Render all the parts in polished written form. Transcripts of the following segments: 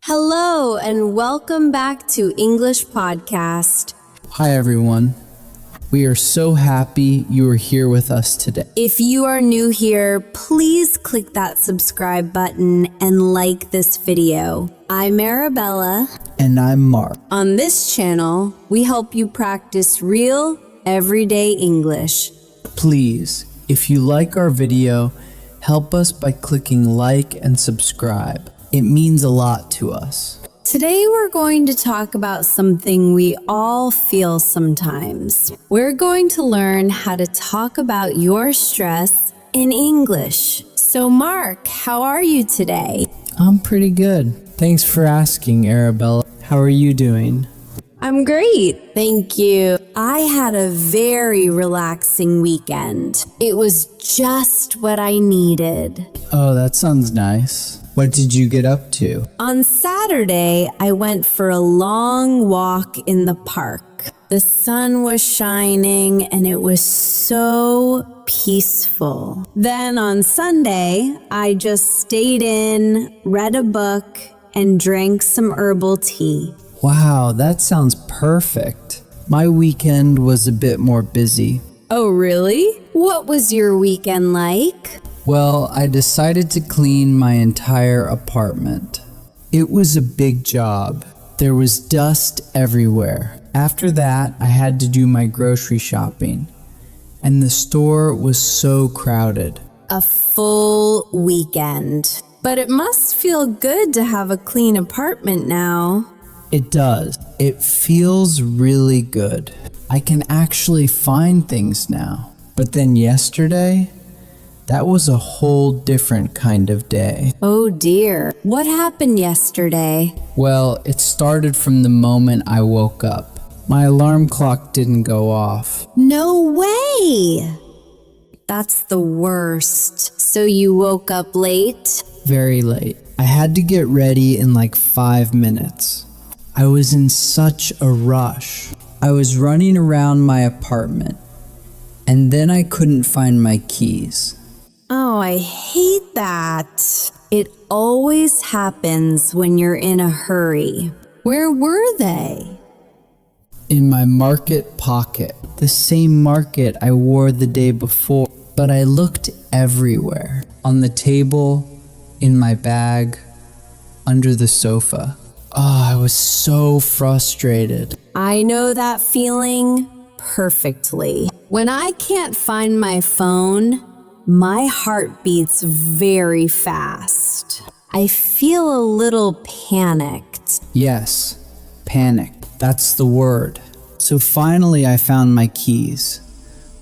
Hello and welcome back to English Podcast. Hi everyone. We are so happy you are here with us today. If you are new here, please click that subscribe button and like this video. I'm Arabella. And I'm Mark. On this channel, we help you practice real, everyday English. Please, if you like our video, help us by clicking like and subscribe. It means a lot to us. Today we're going to talk about something we all feel sometimes. We're going to learn how to talk about your stress in English. So Mark, how are you today? I'm pretty good. Thanks for asking, Arabella. How are you doing? I'm great, thank you. I had a very relaxing weekend. It was just what I needed. Oh, that sounds nice. What did you get up to? On Saturday, I went for a long walk in the park. The sun was shining and it was so peaceful. Then on Sunday, I just stayed in, read a book, and drank some herbal tea. Wow, that sounds perfect. My weekend was a bit more busy. Oh, really? What was your weekend like? Well, I decided to clean my entire apartment. It was a big job. There was dust everywhere. After that, I had to do my grocery shopping, and the store was so crowded. A full weekend. But it must feel good to have a clean apartment now. It does. It feels really good. I can actually find things now. But then yesterday, that was a whole different kind of day. Oh dear. What happened yesterday? Well, it started from the moment I woke up. My alarm clock didn't go off. No way! That's the worst. So you woke up late? Very late. I had to get ready in like 5 minutes. I was in such a rush. I was running around my apartment, and then I couldn't find my keys. Oh, I hate that. It always happens when you're in a hurry. Where were they? In my market pocket, the same market I wore the day before. But I looked everywhere. On the table, in my bag, under the sofa. Oh, I was so frustrated. I know that feeling perfectly. When I can't find my phone, my heart beats very fast. I feel a little panicked. Yes, panic. That's the word. So finally I found my keys,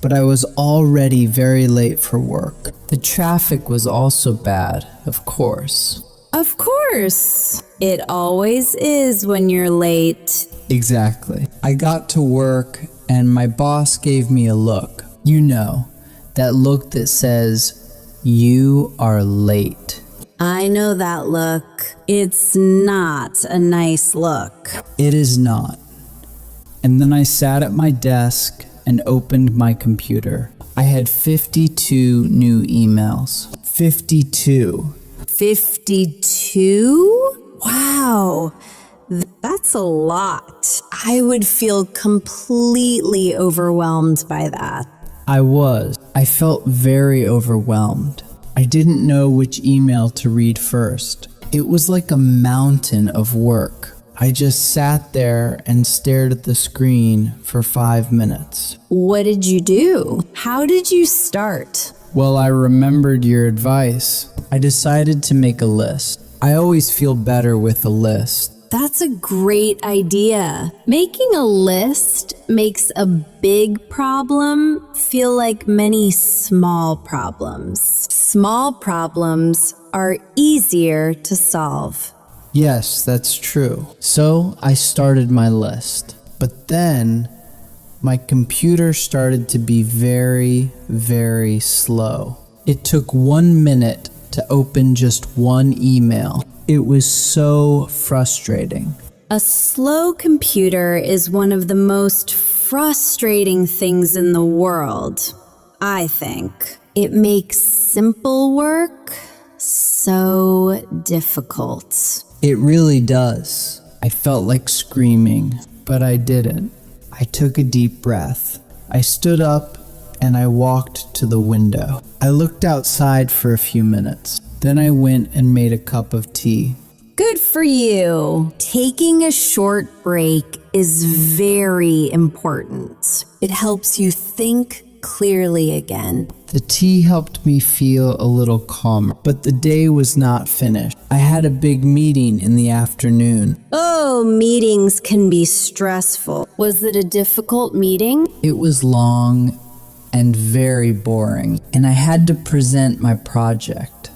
but I was already very late for work. The traffic was also bad, of course. Of course. It always is when you're late. Exactly. I got to work and my boss gave me a look. You know, that look that says, "You are late." I know that look. It's not a nice look. It is not. And then I sat at my desk and opened my computer. I had 52 new emails. 52. 52? Wow. That's a lot. I would feel completely overwhelmed by that. I felt very overwhelmed. I didn't know which email to read first. It was like a mountain of work. I just sat there and stared at the screen for 5 minutes. What did you do? How did you start? Well, I remembered your advice. I decided to make a list. I always feel better with a list. That's a great idea. Making a list makes a big problem feel like many small problems. Small problems are easier to solve. Yes, that's true. So I started my list. But then my computer started to be very, very slow. It took 1 minute to open just one email. It was so frustrating. A slow computer is one of the most frustrating things in the world, I think. It makes simple work so difficult. It really does. I felt like screaming, but I didn't. I took a deep breath. I stood up and I walked to the window. I looked outside for a few minutes. Then I went and made a cup of tea. Good for you. Taking a short break is very important. It helps you think clearly again. The tea helped me feel a little calmer, but the day was not finished. I had a big meeting in the afternoon. Oh, meetings can be stressful. Was it a difficult meeting? It was long and very boring, and I had to present my project.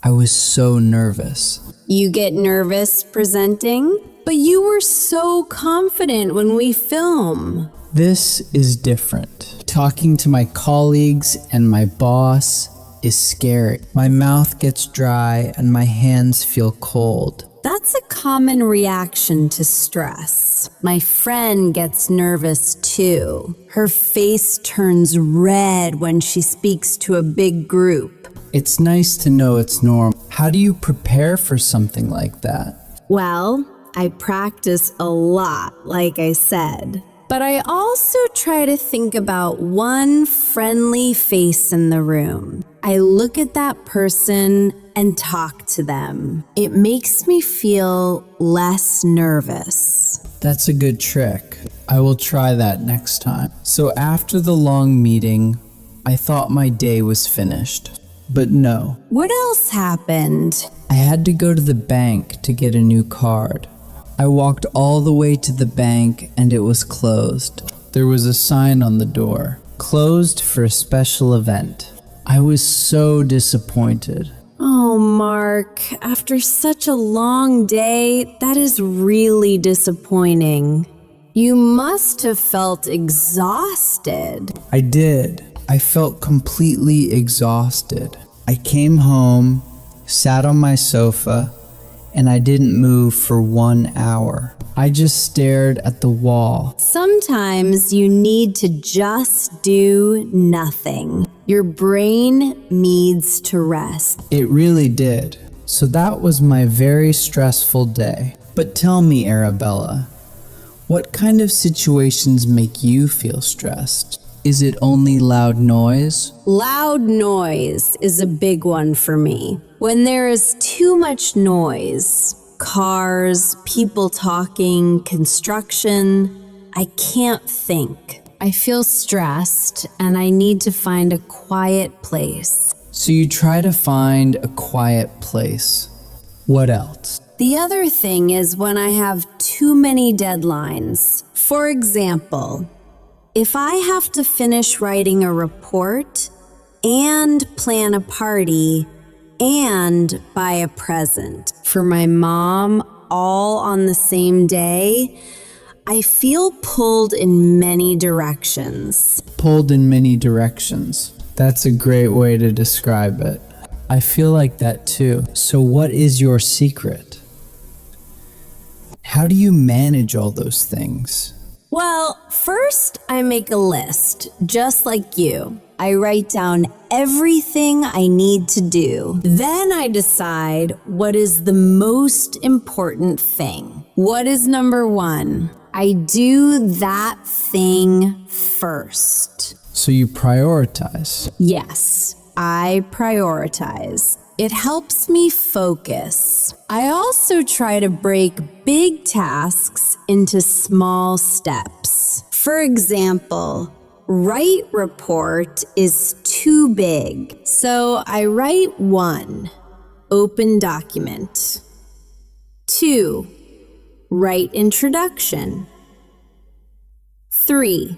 I was so nervous. You get nervous presenting? But you were so confident when we film. This is different. Talking to my colleagues and my boss is scary. My mouth gets dry and my hands feel cold. That's a common reaction to stress. My friend gets nervous too. Her face turns red when she speaks to a big group. It's nice to know it's normal. How do you prepare for something like that? Well, I practice a lot, like I said. But I also try to think about one friendly face in the room. I look at that person and talk to them. It makes me feel less nervous. That's a good trick. I will try that next time. So after the long meeting, I thought my day was finished. But no. What else happened? I had to go to the bank to get a new card. I walked all the way to the bank and it was closed. There was a sign on the door, closed for a special event. I was so disappointed. Oh, Mark, after such a long day, that is really disappointing. You must have felt exhausted. I did. I felt completely exhausted. I came home, sat on my sofa, and I didn't move for 1 hour. I just stared at the wall. Sometimes you need to just do nothing. Your brain needs to rest. It really did. So that was my very stressful day. But tell me, Arabella, what kind of situations make you feel stressed? Is it only loud noise? Loud noise is a big one for me. When there is too much noise, cars, people talking, construction, I can't think. I feel stressed and I need to find a quiet place. So you try to find a quiet place. What else? The other thing is when I have too many deadlines. For example, if I have to finish writing a report and plan a party and buy a present for my mom all on the same day, I feel pulled in many directions. Pulled in many directions. That's a great way to describe it. I feel like that too. So what is your secret? How do you manage all those things? Well, first I make a list, just like you. I write down everything I need to do. Then I decide what is the most important thing. What is number one? I do that thing first. So you prioritize. Yes, I prioritize. It helps me focus. I also try to break big tasks into small steps. For example, write report is too big, so I write 1, open document. 2, write introduction. 3,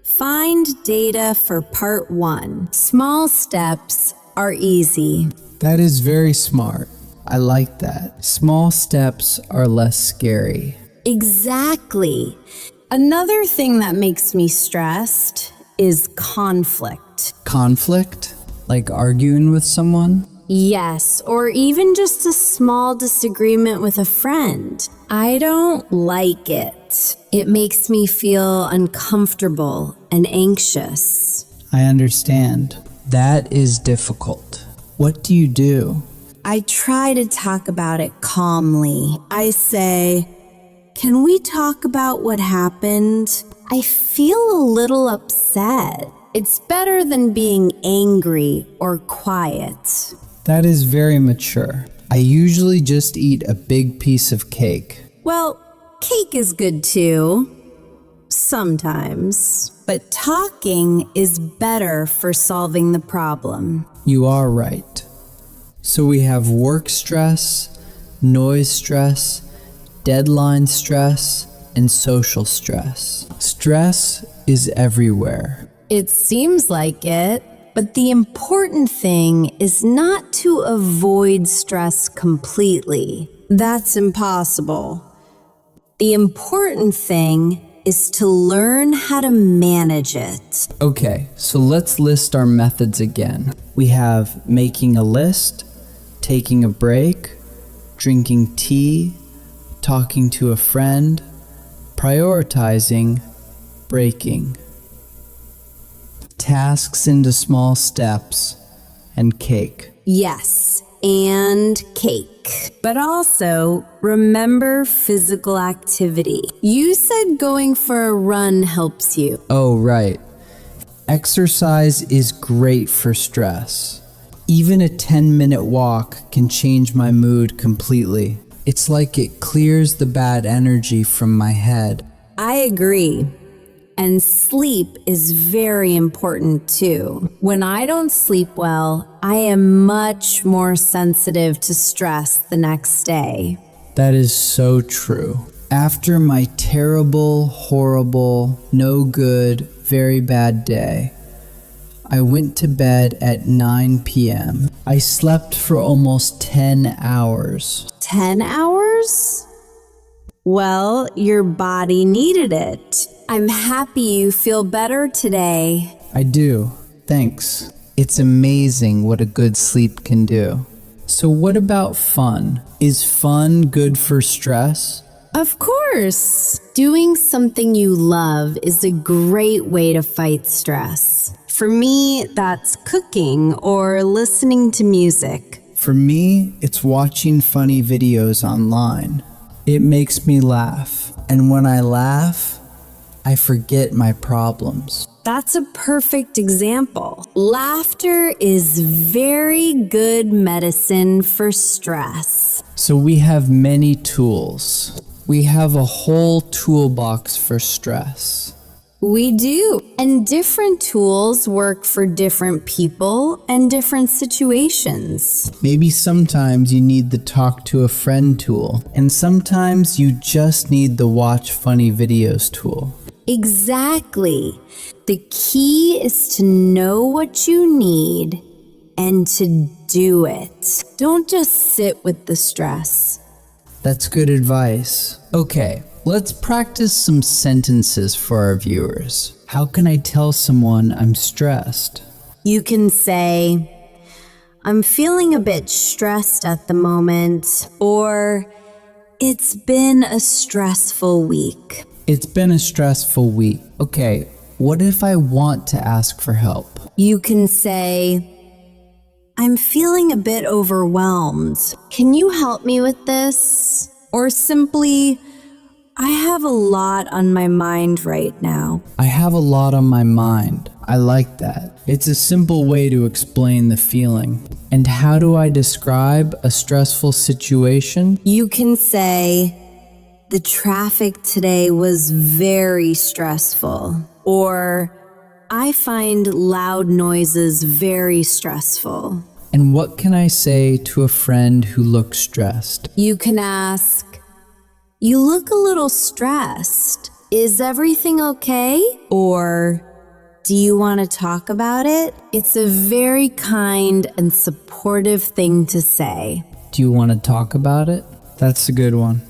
find data for part 1. Small steps are easy. That is very smart. I like that. Small steps are less scary. Exactly. Another thing that makes me stressed is conflict. Conflict? Like arguing with someone? Yes, or even just a small disagreement with a friend. I don't like it. It makes me feel uncomfortable and anxious. I understand. That is difficult. What do you do? I try to talk about it calmly. I say, "Can we talk about what happened? I feel a little upset." It's better than being angry or quiet. That is very mature. I usually just eat a big piece of cake. Well, cake is good too. Sometimes. But talking is better for solving the problem. You are right. So we have work stress, noise stress, deadline stress, and social stress. Stress is everywhere. It seems like it, but the important thing is not to avoid stress completely. That's impossible. The important thing is to learn how to manage it. Okay, so let's list our methods again. We have making a list, taking a break, drinking tea, talking to a friend, prioritizing, breaking. Tasks into small steps, and cake. Yes, and cake. But also, remember physical activity. You said going for a run helps you. Oh, right. Exercise is great for stress. Even a 10-minute walk can change my mood completely. It's like it clears the bad energy from my head. I agree. And sleep is very important too. When I don't sleep well, I am much more sensitive to stress the next day. That is so true. After my terrible, horrible, no good, very bad day, I went to bed at 9 p.m. I slept for almost 10 hours. 10 hours? Well, your body needed it. I'm happy you feel better today. I do. Thanks. It's amazing what a good sleep can do. So what about fun? Is fun good for stress? Of course. Doing something you love is a great way to fight stress. For me, that's cooking or listening to music. For me, it's watching funny videos online. It makes me laugh. And when I laugh, I forget my problems. That's a perfect example. Laughter is very good medicine for stress. So we have many tools. We have a whole toolbox for stress. We do. And different tools work for different people and different situations. Maybe sometimes you need the talk to a friend tool, and sometimes you just need the watch funny videos tool. Exactly. The key is to know what you need and to do it. Don't just sit with the stress. That's good advice. Okay, let's practice some sentences for our viewers. How can I tell someone I'm stressed? You can say, "I'm feeling a bit stressed at the moment," or "It's been a stressful week." It's been a stressful week. Okay, what if I want to ask for help? You can say, "I'm feeling a bit overwhelmed. Can you help me with this?" Or simply, "I have a lot on my mind right now." I have a lot on my mind. I like that. It's a simple way to explain the feeling. And how do I describe a stressful situation? You can say, "The traffic today was very stressful," or "I find loud noises very stressful." And what can I say to a friend who looks stressed? You can ask, "You look a little stressed. Is everything okay?" Or, "Do you want to talk about it?" It's a very kind and supportive thing to say. Do you want to talk about it? That's a good one.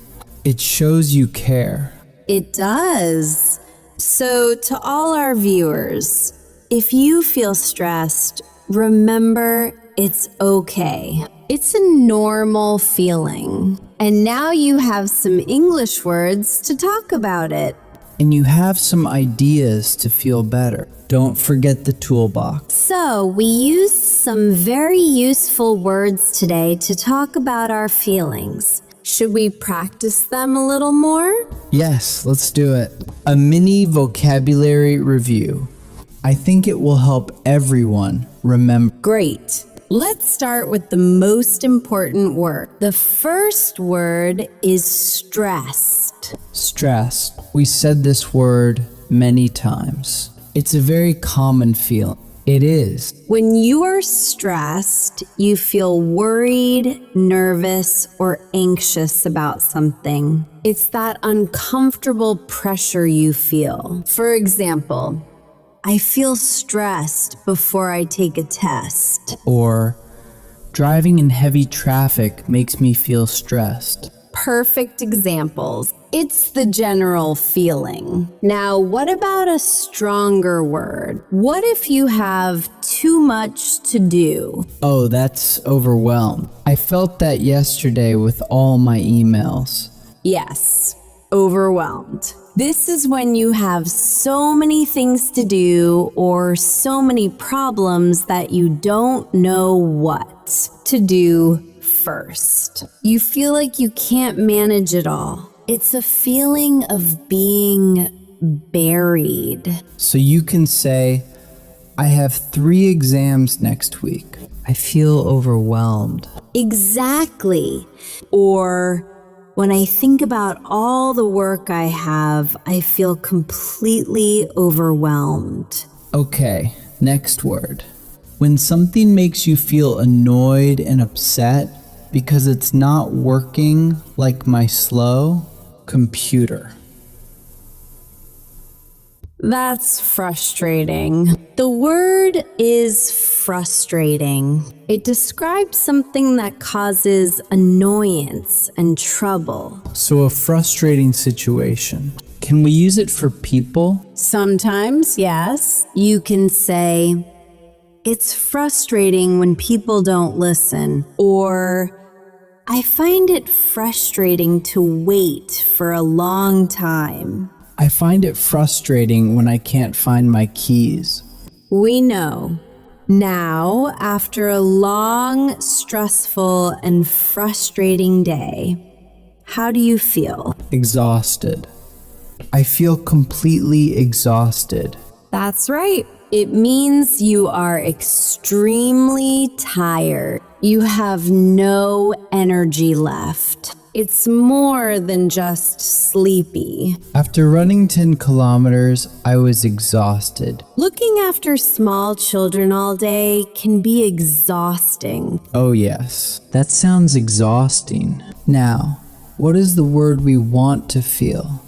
It shows you care. It does. So, to all our viewers, if you feel stressed, remember it's okay. It's a normal feeling. And now you have some English words to talk about it. and you have some ideas to feel better. Don't forget the toolbox. So, we used some very useful words today to talk about our feelings. Should we practice them a little more? Yes, let's do it. A mini vocabulary review. I think it will help everyone remember. Great. Let's start with the most important word. The first word is stressed. Stressed. We said this word many times. It's a very common feeling. It is. When you are stressed, you feel worried, nervous, or anxious about something. It's that uncomfortable pressure you feel. For example, I feel stressed before I take a test. Or driving in heavy traffic makes me feel stressed. Perfect examples. It's the general feeling. Now, what about a stronger word? What if you have too much to do? Oh, that's overwhelmed. I felt that yesterday with all my emails. Yes, overwhelmed. This is when you have so many things to do or so many problems that you don't know what to do first. You feel like you can't manage it all. It's a feeling of being buried. So you can say, I have 3 exams next week. I feel overwhelmed. Exactly. Or when I think about all the work I have, I feel completely overwhelmed. Okay, next word. When something makes you feel annoyed and upset because it's not working like my slow computer. That's frustrating. The word is frustrating. It describes something that causes annoyance and trouble. So a frustrating situation. Can we use it for people? Sometimes, yes. You can say, it's frustrating when people don't listen, or I find it frustrating to wait for a long time. I find it frustrating when I can't find my keys. We know. Now, after a long, stressful, and frustrating day, how do you feel? Exhausted. I feel completely exhausted. That's right. It means you are extremely tired. You have no energy left. It's more than just sleepy. After running 10 kilometers, I was exhausted. Looking after small children all day can be exhausting. Oh yes, that sounds exhausting. Now, what is the word we want to feel?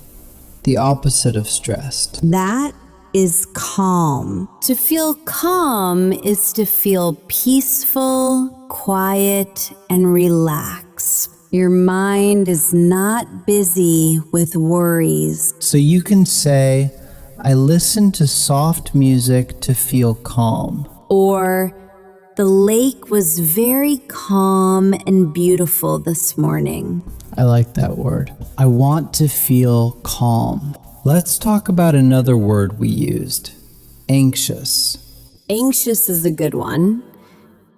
The opposite of stressed. That is calm. To feel calm is to feel peaceful, quiet, and relaxed. Your mind is not busy with worries. So you can say, I listen to soft music to feel calm. Or, the lake was very calm and beautiful this morning. I like that word. I want to feel calm. Let's talk about another word we used. Anxious. Anxious is a good one.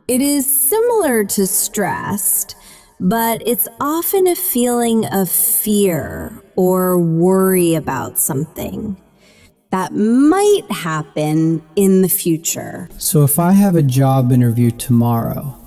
It is similar to stressed, but it's often a feeling of fear or worry about something that might happen in the future. So if I have a job interview tomorrow,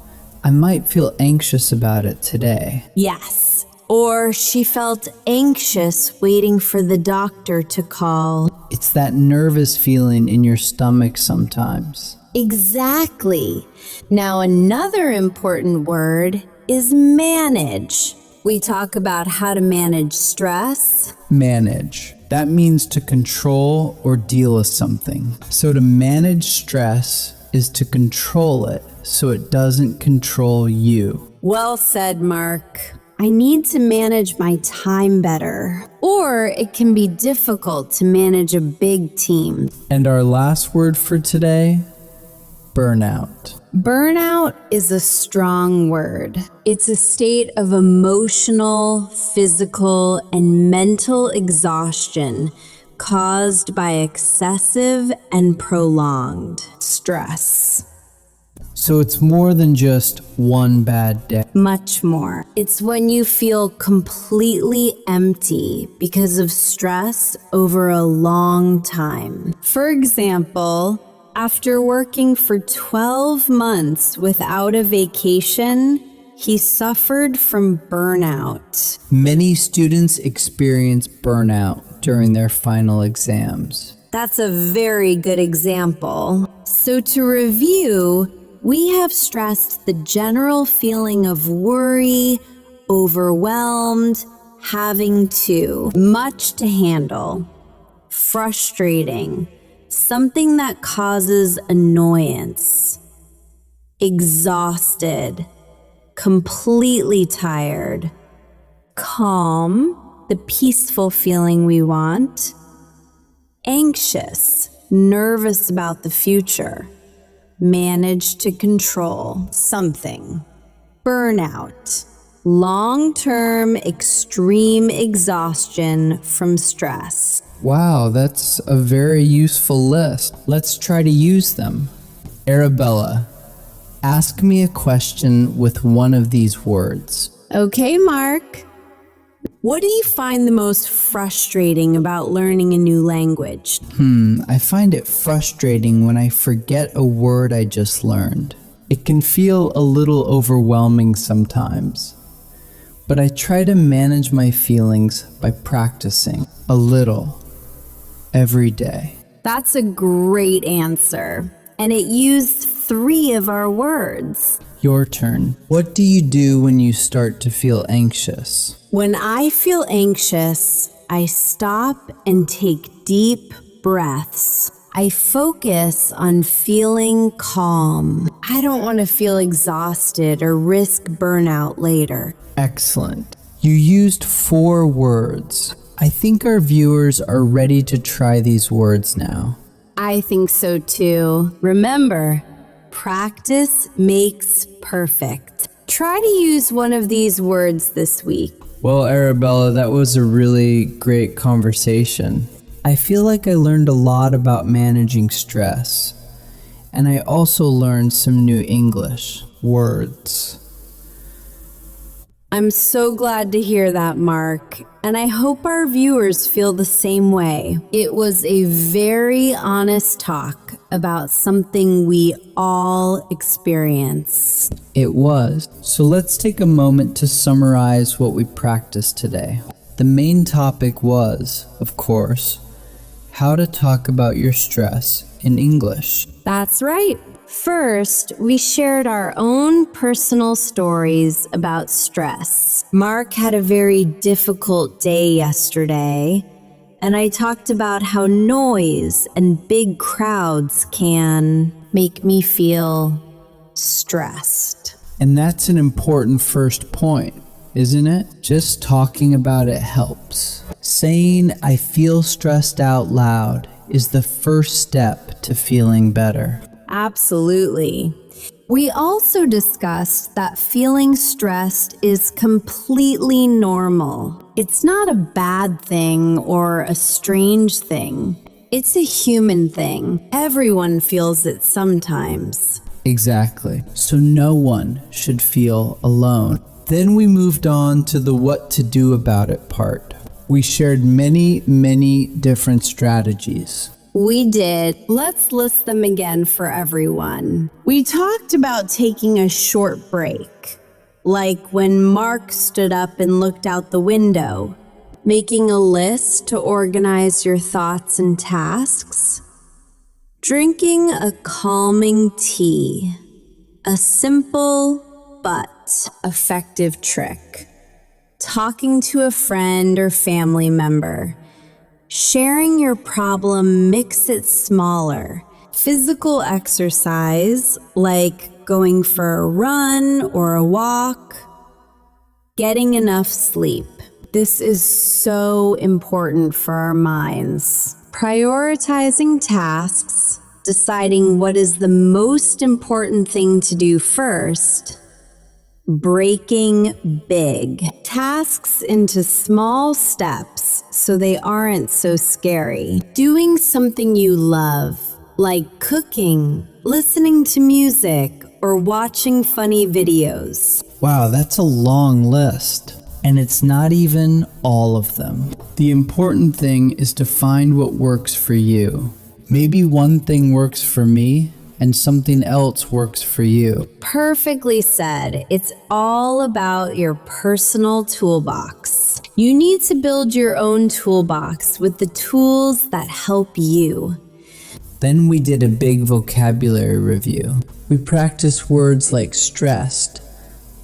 I might feel anxious about it today. Yes. Or she felt anxious waiting for the doctor to call. It's that nervous feeling in your stomach sometimes. Exactly. Now, another important word is manage. We talk about how to manage stress. Manage. That means to control or deal with something. So to manage stress is to control it so it doesn't control you. Well said, Mark. I need to manage my time better. Or it can be difficult to manage a big team. And our last word for today, burnout. Burnout is a strong word. It's a state of emotional, physical, and mental exhaustion caused by excessive and prolonged stress. So it's more than just one bad day. Much more. It's when you feel completely empty because of stress over a long time. For example, after working for 12 months without a vacation, he suffered from burnout. Many students experience burnout during their final exams. That's a very good example. So to review, we have stressed the general feeling of worry, overwhelmed, having much to handle, frustrating, something that causes annoyance, exhausted, completely tired, calm, the peaceful feeling we want, anxious, nervous about the future, manage to control something, burnout, long-term extreme exhaustion from stress. Wow, that's a very useful list. Let's try to use them. Arabella, ask me a question with one of these words. Okay, Mark. What do you find the most frustrating about learning a new language? I find it frustrating when I forget a word I just learned. It can feel a little overwhelming sometimes, but I try to manage my feelings by practicing a little every day. That's a great answer, and it used 3 of our words. Your turn. What do you do when you start to feel anxious? When I feel anxious, I stop and take deep breaths. I focus on feeling calm. I don't want to feel exhausted or risk burnout later. Excellent. You used 4 words. I think our viewers are ready to try these words now. I think so too. Remember, practice makes perfect. Try to use one of these words this week. Well, Arabella, that was a really great conversation. I feel like I learned a lot about managing stress, and I also learned some new English words. I'm so glad to hear that, Mark, and I hope our viewers feel the same way. It was a very honest talk about something we all experience. It was. So let's take a moment to summarize what we practiced today. The main topic was, of course, how to talk about your stress in English. That's right. First, we shared our own personal stories about stress. Mark had a very difficult day yesterday, and I talked about how noise and big crowds can make me feel stressed. And that's an important first point, isn't it? Just talking about it helps. Saying I feel stressed out loud is the first step to feeling better. Absolutely. We also discussed that feeling stressed is completely normal. It's not a bad thing or a strange thing. It's a human thing. Everyone feels it sometimes. Exactly. So no one should feel alone. Then we moved on to the what to do about it part. We shared many different strategies. We did. Let's list them again for everyone. We talked about taking a short break, like when Mark stood up and looked out the window, making a list to organize your thoughts and tasks, drinking a calming tea, a simple but effective trick, talking to a friend or family member, sharing your problem makes it smaller. Physical exercise, like going for a run or a walk. Getting enough sleep. This is so important for our minds. Prioritizing tasks, deciding what is the most important thing to do first. Breaking big tasks into small steps steps so they aren't so scary. Doing something you love, like cooking, listening to music, or watching funny videos. Wow, that's a long list. And it's not even all of them. The important thing is to find what works for you. Maybe one thing works for me and something else works for you. Perfectly said. It's all about your personal toolbox. You need to build your own toolbox with the tools that help you. Then we did a big vocabulary review. We practiced words like stressed,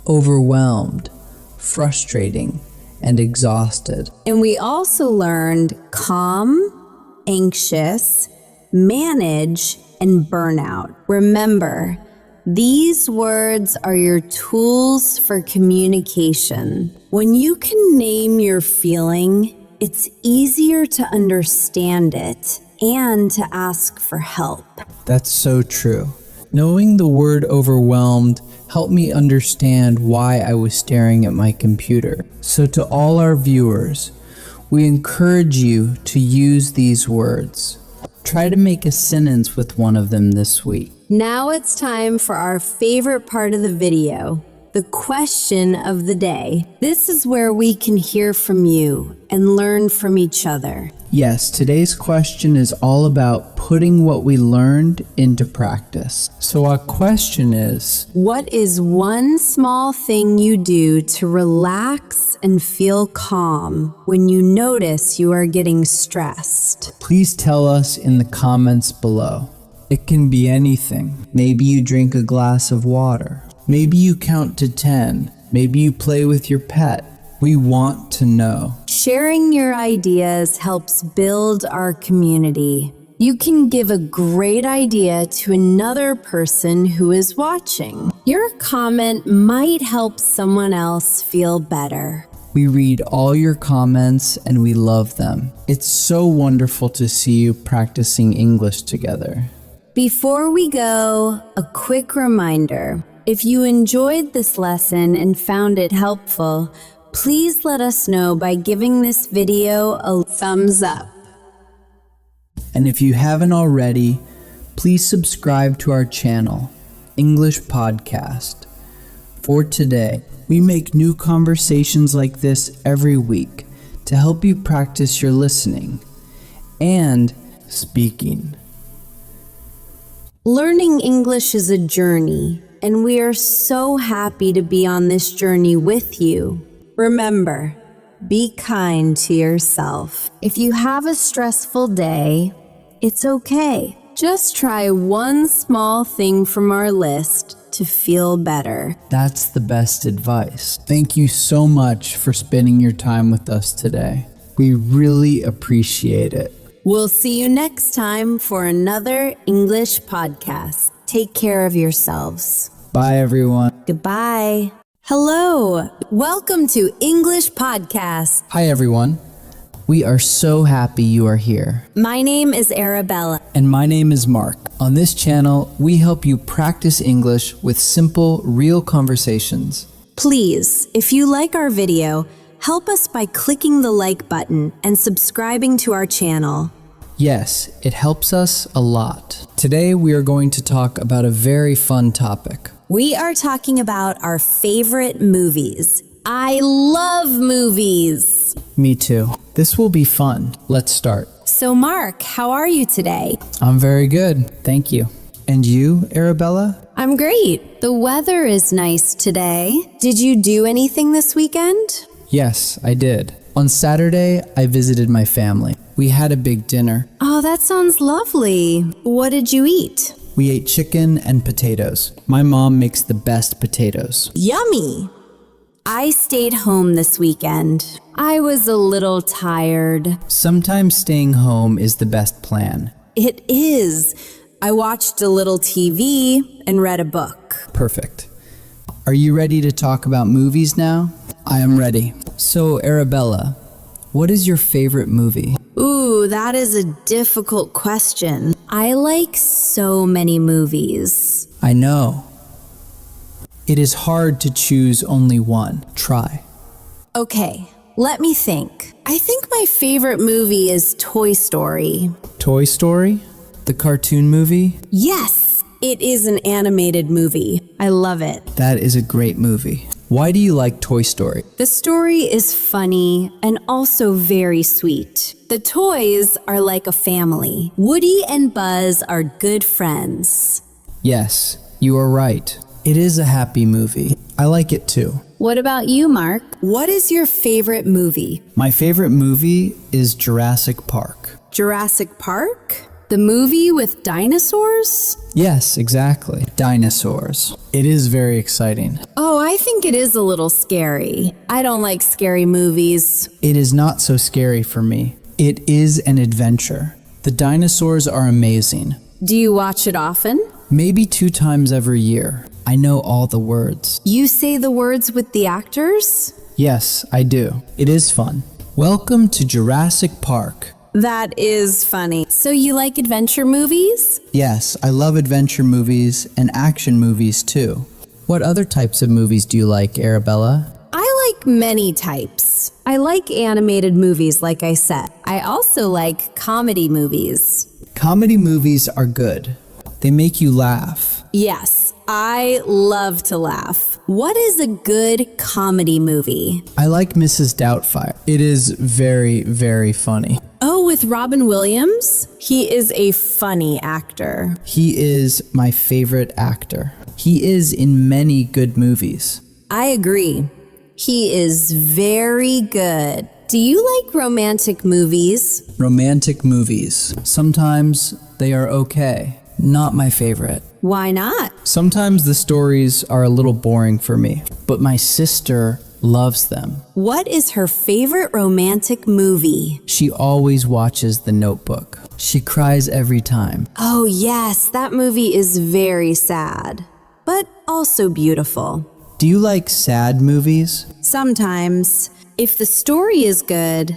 overwhelmed, frustrating, and exhausted. And we also learned calm, anxious, manage, and burnout. Remember, these words are your tools for communication. When you can name your feeling, it's easier to understand it and to ask for help. That's so true. Knowing the word overwhelmed helped me understand why I was staring at my computer. So to all our viewers, we encourage you to use these words. Try to make a sentence with one of them this week. Now it's time for our favorite part of the video, the question of the day. This is where we can hear from you and learn from each other. Yes, today's question is all about putting what we learned into practice. So our question is, what is one small thing you do to relax and feel calm when you notice you are getting stressed? Please tell us in the comments below. It can be anything. Maybe you drink a glass of water. Maybe you count to 10. Maybe you play with your pet. We want to know. Sharing your ideas helps build our community. You can give a great idea to another person who is watching. Your comment might help someone else feel better. We read all your comments and we love them. It's so wonderful to see you practicing English together. Before we go, a quick reminder. If you enjoyed this lesson and found it helpful, please let us know by giving this video a thumbs up. And if you haven't already, please subscribe to our channel, English Podcast. For today, we make new conversations like this every week to help you practice your listening and speaking. Learning English is a journey, and we are so happy to be on this journey with you. Remember, be kind to yourself. If you have a stressful day, it's okay. Just try one small thing from our list to feel better. That's the best advice. Thank you so much for spending your time with us today. We really appreciate it. We'll see you next time for another English podcast. Take care of yourselves. Bye, everyone. Goodbye. Hello. Welcome to English Podcast. Hi, everyone. We are so happy you are here. My name is Arabella. And my name is Mark. On this channel, we help you practice English with simple, real conversations. Please, if you like our video, help us by clicking the like button and subscribing to our channel. Yes, it helps us a lot. Today, we are going to talk about a very fun topic. We are talking about our favorite movies. I love movies. Me too. This will be fun. Let's start. So Mark, how are you today? I'm very good. Thank you. And you, Arabella? I'm great. The weather is nice today. Did you do anything this weekend? Yes, I did. On Saturday, I visited my family. We had a big dinner. Oh, that sounds lovely. What did you eat? We ate chicken and potatoes. My mom makes the best potatoes. Yummy! I stayed home this weekend. I was a little tired. Sometimes staying home is the best plan. It is. I watched a little TV and read a book. Perfect. Are you ready to talk about movies now? I am ready. So, Arabella, what is your favorite movie? Ooh, that is a difficult question. I like so many movies. I know. It is hard to choose only one. Try. Okay, let me think. I think my favorite movie is Toy Story. Toy Story? The cartoon movie? Yes, it is an animated movie. I love it. That is a great movie. Why do you like Toy Story? The story is funny and also very sweet. The toys are like a family. Woody and Buzz are good friends. Yes, you are right. It is a happy movie. I like it too. What about you, Mark? What is your favorite movie? My favorite movie is Jurassic Park. Jurassic Park? The movie with dinosaurs? Yes, exactly. Dinosaurs. It is very exciting. Oh, I think it is a little scary. I don't like scary movies. It is not so scary for me. It is an adventure. The dinosaurs are amazing. Do you watch it often? Maybe 2 times every year. I know all the words. You say the words with the actors? Yes, I do. It is fun. Welcome to Jurassic Park. That is funny. So you like adventure movies? Yes, I love adventure movies and action movies too. What other types of movies do you like, Arabella? I like many types. I like animated movies, like I said. I also like comedy movies. Comedy movies are good. They make you laugh. Yes, I love to laugh. What is a good comedy movie? I like Mrs. Doubtfire. It is very, very funny. Oh, with Robin Williams? He is a funny actor. He is my favorite actor. He is in many good movies. I agree. He is very good. Do you like romantic movies? Romantic movies. Sometimes they are okay. Not my favorite. Why not? Sometimes the stories are a little boring for me, but my sister loves them. What is her favorite romantic movie? She always watches The Notebook. She cries every time. Oh yes, that movie is very sad, but also beautiful. Do you like sad movies? Sometimes. If the story is good,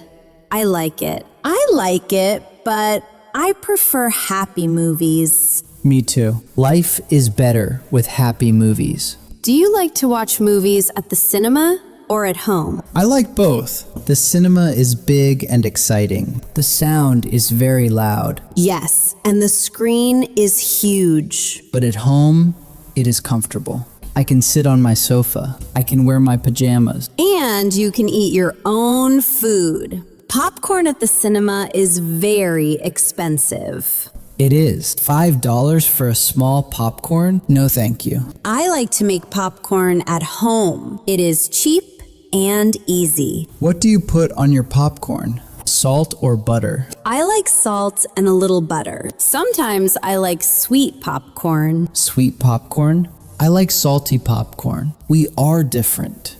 I like it. I like it, but I prefer happy movies. Me too. Life is better with happy movies. Do you like to watch movies at the cinema or at home? I like both. The cinema is big and exciting. The sound is very loud. Yes, and the screen is huge. But at home, it is comfortable. I can sit on my sofa. I can wear my pajamas. And you can eat your own food. Popcorn at the cinema is very expensive. It is. $5 for a small popcorn? No, thank you. I like to make popcorn at home. It is cheap and easy. What do you put on your popcorn? Salt or butter? I like salt and a little butter. Sometimes I like sweet popcorn. Sweet popcorn? I like salty popcorn. We are different.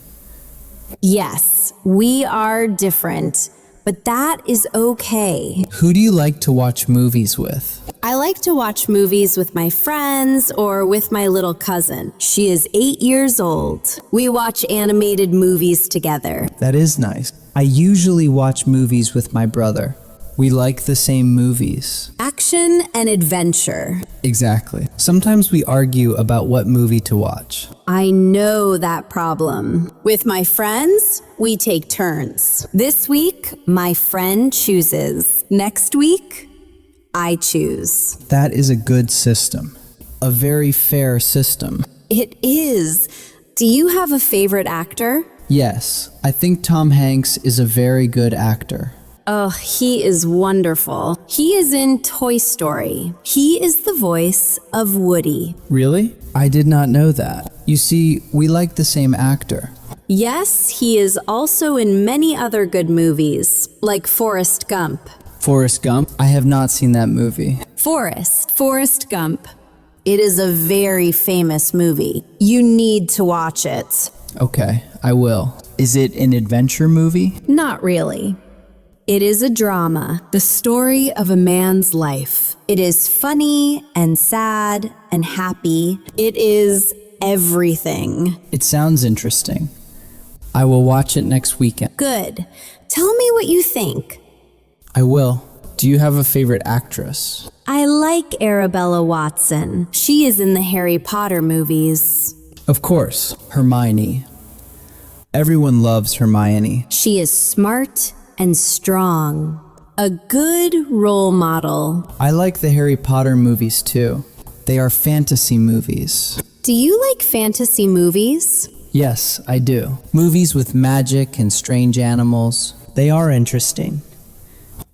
Yes, we are different, but that is okay. Who do you like to watch movies with? I like to watch movies with my friends or with my little cousin. She is 8 years old. We watch animated movies together. That is nice. I usually watch movies with my brother. We like the same movies. Action and adventure. Exactly. Sometimes we argue about what movie to watch. I know that problem. With my friends, we take turns. This week, my friend chooses. Next week, I choose. That is a good system. A very fair system. It is. Do you have a favorite actor? Yes, I think Tom Hanks is a very good actor. Oh, he is wonderful. He is in Toy Story. He is the voice of Woody. Really? I did not know that. You see, we like the same actor. Yes, he is also in many other good movies, like Forrest Gump. Forrest Gump? I have not seen that movie. Forrest Gump. It is a very famous movie. You need to watch it. Okay, I will. Is it an adventure movie? Not really. It is a drama, the story of a man's life. It is funny and sad and happy. It is everything. It sounds interesting. I will watch it next weekend. Good. Tell me what you think. I will. Do you have a favorite actress? I like Arabella Watson. She is in the Harry Potter movies. Of course, Hermione. Everyone loves Hermione. She is smart and strong. A good role model. I like the Harry Potter movies too. They are fantasy movies. Do you like fantasy movies? Yes, I do. Movies with magic and strange animals. They are interesting.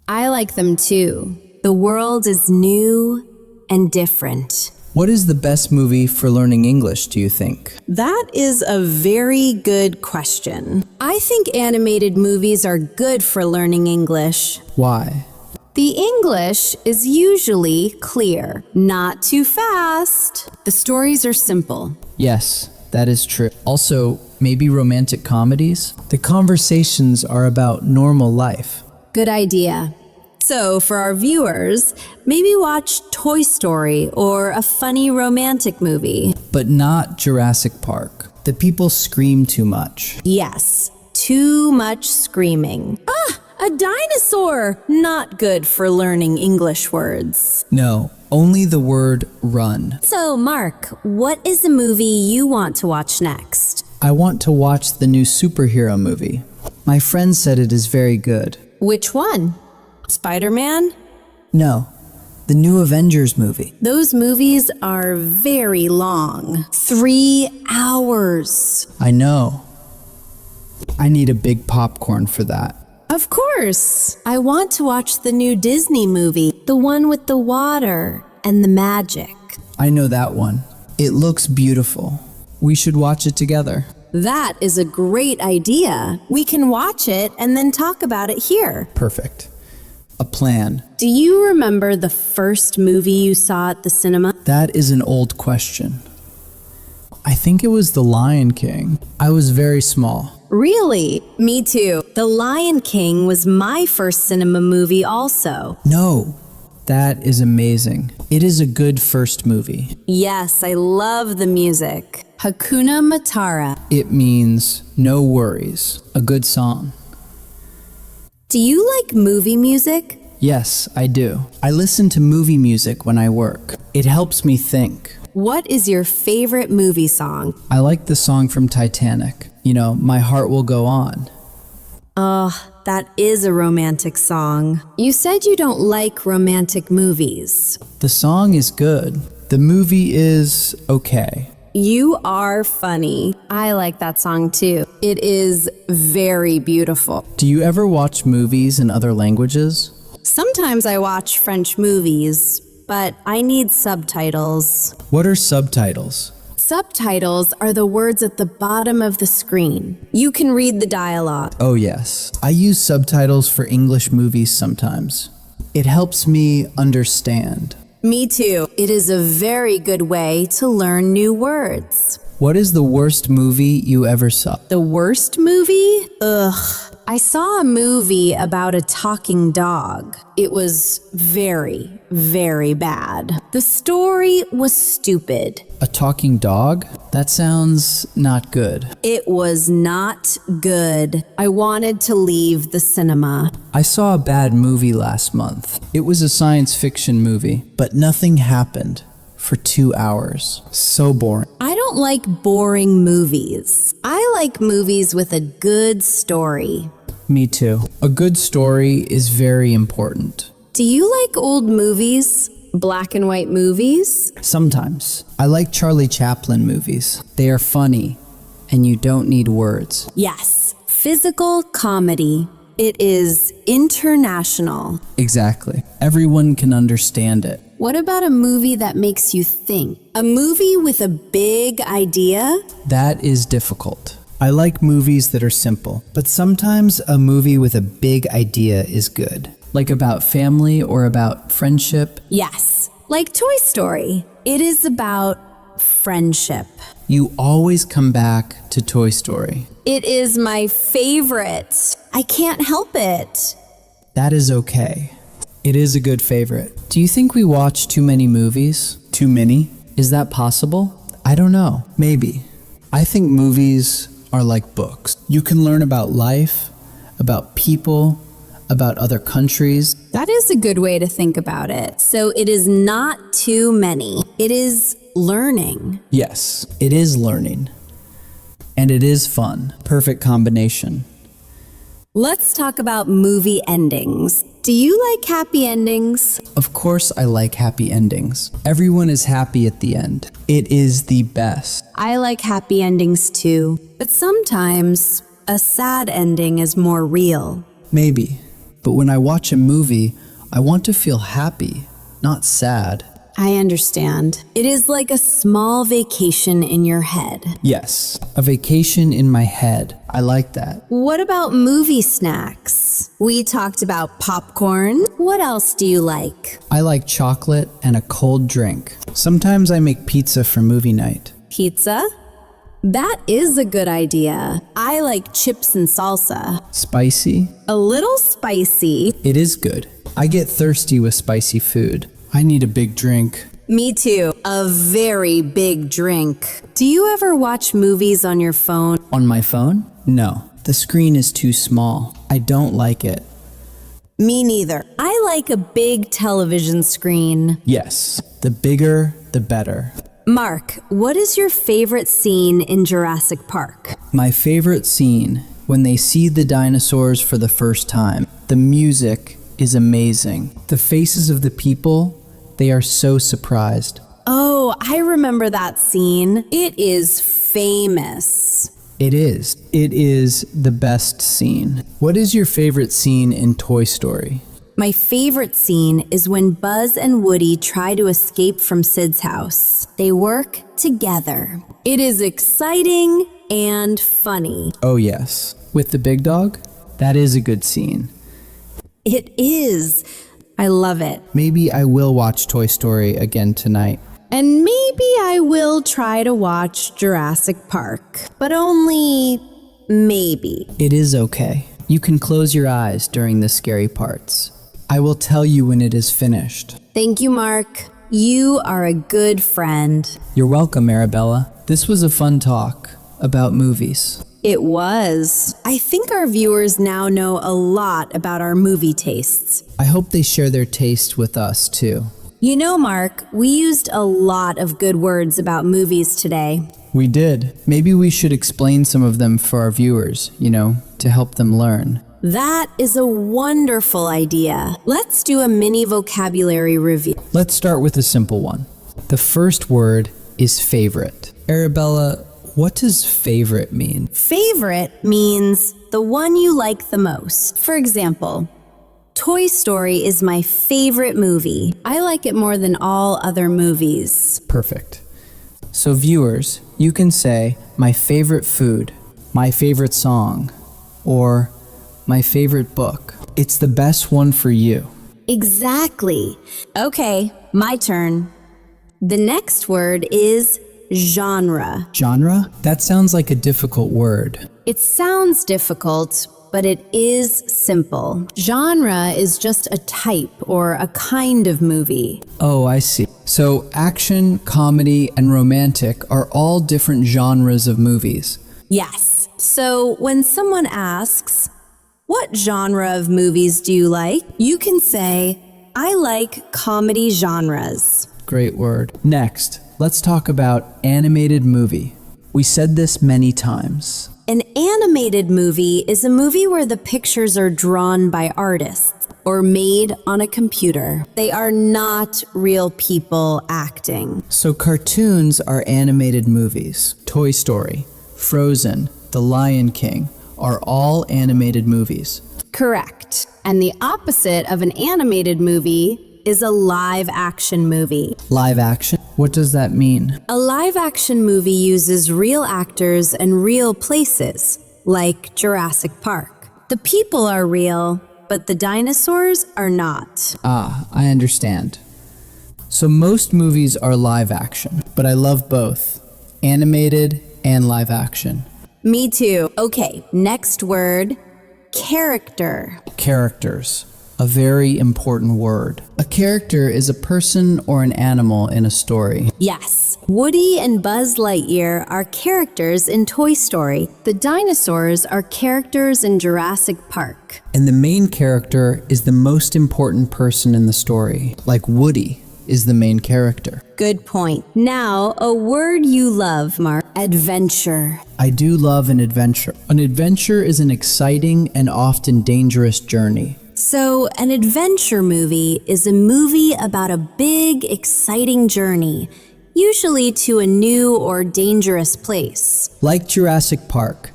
I like them too. The world is new and different. What is the best movie for learning English, do you think? That is a very good question. I think animated movies are good for learning English. Why? The English is usually clear, not too fast. The stories are simple. Yes, that is true. Also, maybe romantic comedies? The conversations are about normal life. Good idea. So, for our viewers, maybe watch Toy Story or a funny romantic movie. But not Jurassic Park. The people scream too much. Yes, too much screaming. A dinosaur! Not good for learning English words. No, only the word run. So, Mark, what is the movie you want to watch next? I want to watch the new superhero movie. My friend said it is very good. Which one? Spider-Man? No, the new Avengers movie. Those movies are very long. 3 hours. I know. I need a big popcorn for that. Of course. I want to watch the new Disney movie, the one with the water and the magic. I know that one. It looks beautiful. We should watch it together. That is a great idea. We can watch it and then talk about it here. Perfect. A plan. Do you remember the first movie you saw at the cinema? That is an old question. I think it was The Lion King. I was very small. Really? Me too. The Lion King was my first cinema movie also. No, that is amazing. It is a good first movie. Yes, I love the music. Hakuna Matata. It means no worries. A good song. Do you like movie music? Yes, I do. I listen to movie music when I work. It helps me think. What is your favorite movie song? I like the song from Titanic. You know, My Heart Will Go On. That is a romantic song. You said you don't like romantic movies. The song is good. The movie is okay. You are funny. I like that song too. It is very beautiful. Do you ever watch movies in other languages? Sometimes I watch French movies, but I need subtitles. What are subtitles? Subtitles are the words at the bottom of the screen. You can read the dialogue. Oh yes. I use subtitles for English movies sometimes. It helps me understand. Me too. It is a very good way to learn new words. What is the worst movie you ever saw? The worst movie? I saw a movie about a talking dog. It was very, very bad. The story was stupid. A talking dog? That sounds not good. It was not good. I wanted to leave the cinema. I saw a bad movie last month. It was a science fiction movie, but nothing happened for 2 hours. So boring. I don't like boring movies. I like movies with a good story. Me too. A good story is very important. Do you like old movies? Black and white movies? Sometimes. I like Charlie Chaplin movies. They are funny, and you don't need words. Yes. Physical comedy. It is international. Exactly. Everyone can understand it. What about a movie that makes you think? A movie with a big idea? That is difficult. I like movies that are simple, but sometimes a movie with a big idea is good. Like about family or about friendship. Yes, like Toy Story. It is about friendship. You always come back to Toy Story. It is my favorite. I can't help it. That is okay. It is a good favorite. Do you think we watch too many movies? Too many? Is that possible? I don't know. Maybe. I think movies are like books. You can learn about life, about people, about other countries. That is a good way to think about it. So it is not too many. It is learning. Yes, it is learning. And it is fun. Perfect combination. Let's talk about movie endings. Do you like happy endings? Of course I like happy endings. Everyone is happy at the end. It is the best. I like happy endings too, but sometimes a sad ending is more real. Maybe. But when I watch a movie, I want to feel happy, not sad. I understand. It is like a small vacation in your head. Yes, a vacation in my head. I like that. What about movie snacks? We talked about popcorn. What else do you like? I like chocolate and a cold drink. Sometimes I make pizza for movie night. Pizza? That is a good idea. I like chips and salsa. Spicy? A little spicy. It is good. I get thirsty with spicy food. I need a big drink. Me too. A very big drink. Do you ever watch movies on your phone? On my phone? No. The screen is too small. I don't like it. Me neither. I like a big television screen. Yes, the bigger, the better. Mark, what is your favorite scene in Jurassic Park? My favorite scene, when they see the dinosaurs for the first time. The music is amazing. The faces of the people, they are so surprised. Oh, I remember that scene. It is famous. It is. It is the best scene. What is your favorite scene in Toy Story? My favorite scene is when Buzz and Woody try to escape from Sid's house. They work together. It is exciting and funny. Oh yes. With the big dog? That is a good scene. It is. I love it. Maybe I will watch Toy Story again tonight. And maybe I will try to watch Jurassic Park, but only maybe. It is okay. You can close your eyes during the scary parts. I will tell you when it is finished. Thank you, Mark. You are a good friend. You're welcome, Arabella. This was a fun talk about movies. It was. I think our viewers now know a lot about our movie tastes. I hope they share their taste with us too. You know, Mark, we used a lot of good words about movies today. We did. Maybe we should explain some of them for our viewers, to help them learn. That is a wonderful idea. Let's do a mini vocabulary review. Let's start with a simple one. The first word is favorite. Arabella, what does favorite mean? Favorite means the one you like the most. For example, Toy Story is my favorite movie. I like it more than all other movies. Perfect. So viewers, you can say my favorite food, my favorite song, or my favorite book. It's the best one for you. Exactly. Okay, my turn. The next word is genre. Genre? That sounds like a difficult word. It sounds difficult, but it is simple. Genre is just a type or a kind of movie. Oh, I see. So action, comedy, and romantic are all different genres of movies. Yes. So when someone asks, what genre of movies do you like? You can say, I like comedy genres. Great word. Next, let's talk about animated movie. We said this many times. An animated movie is a movie where the pictures are drawn by artists or made on a computer. They are not real people acting. So cartoons are animated movies. Toy Story, Frozen, The Lion King are all animated movies. Correct. And the opposite of an animated movie is a live action movie. Live action? What does that mean? A live action movie uses real actors and real places, like Jurassic Park. The people are real, but the dinosaurs are not. Ah, I understand. So most movies are live action, but I love both, animated and live action. Me too. Okay, next word, character. Characters. A very important word. A character is a person or an animal in a story. Yes, Woody and Buzz Lightyear are characters in Toy Story. The dinosaurs are characters in Jurassic Park. And the main character is the most important person in the story, like Woody. is the main character. Good point. Now, a word you love, Mark. Adventure. I do love an adventure. An adventure is an exciting and often dangerous journey. So, an adventure movie is a movie about a big, exciting journey, usually to a new or dangerous place. Like Jurassic Park,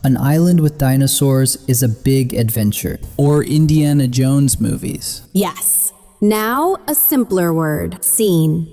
an island with dinosaurs is a big adventure. Or Indiana Jones movies. Yes. Now, a simpler word. Scene.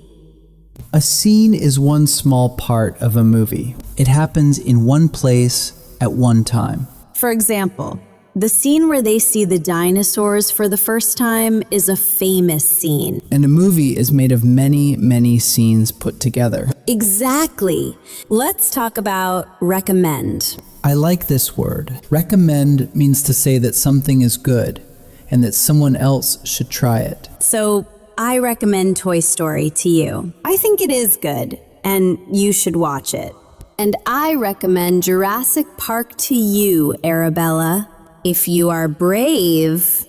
A scene is one small part of a movie. It happens in one place at one time. For example, the scene where they see the dinosaurs for the first time is a famous scene. And a movie is made of many, many scenes put together. Exactly. Let's talk about recommend. I like this word. Recommend means to say that something is good and that someone else should try it. So, I recommend Toy Story to you. I think it is good, and you should watch it. And I recommend Jurassic Park to you, Arabella. If you are brave,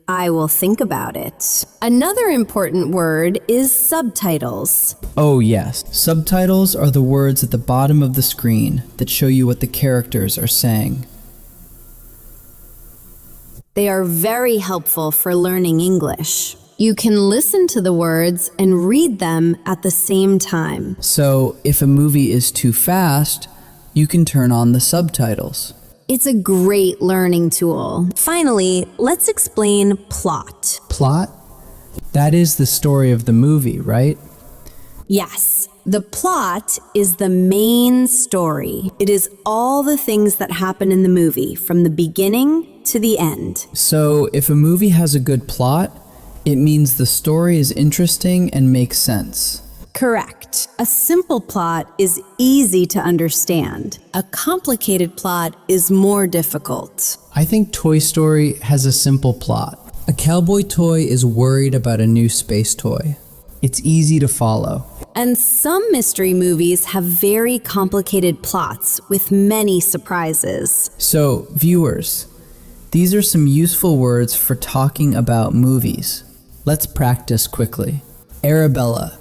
I will think about it. Another important word is subtitles. Oh yes, subtitles are the words at the bottom of the screen that show you what the characters are saying. They are very helpful for learning English. You can listen to the words and read them at the same time. So if a movie is too fast, you can turn on the subtitles. It's a great learning tool. Finally, let's explain plot. Plot? That is the story of the movie, right? Yes, the plot is the main story. It is all the things that happen in the movie from the beginning to the end. So if a movie has a good plot, it means the story is interesting and makes sense. Correct. A simple plot is easy to understand. A complicated plot is more difficult. I think Toy Story has a simple plot. A cowboy toy is worried about a new space toy. It's easy to follow. And some mystery movies have very complicated plots with many surprises. So, viewers, these are some useful words for talking about movies. Let's practice quickly. Arabella,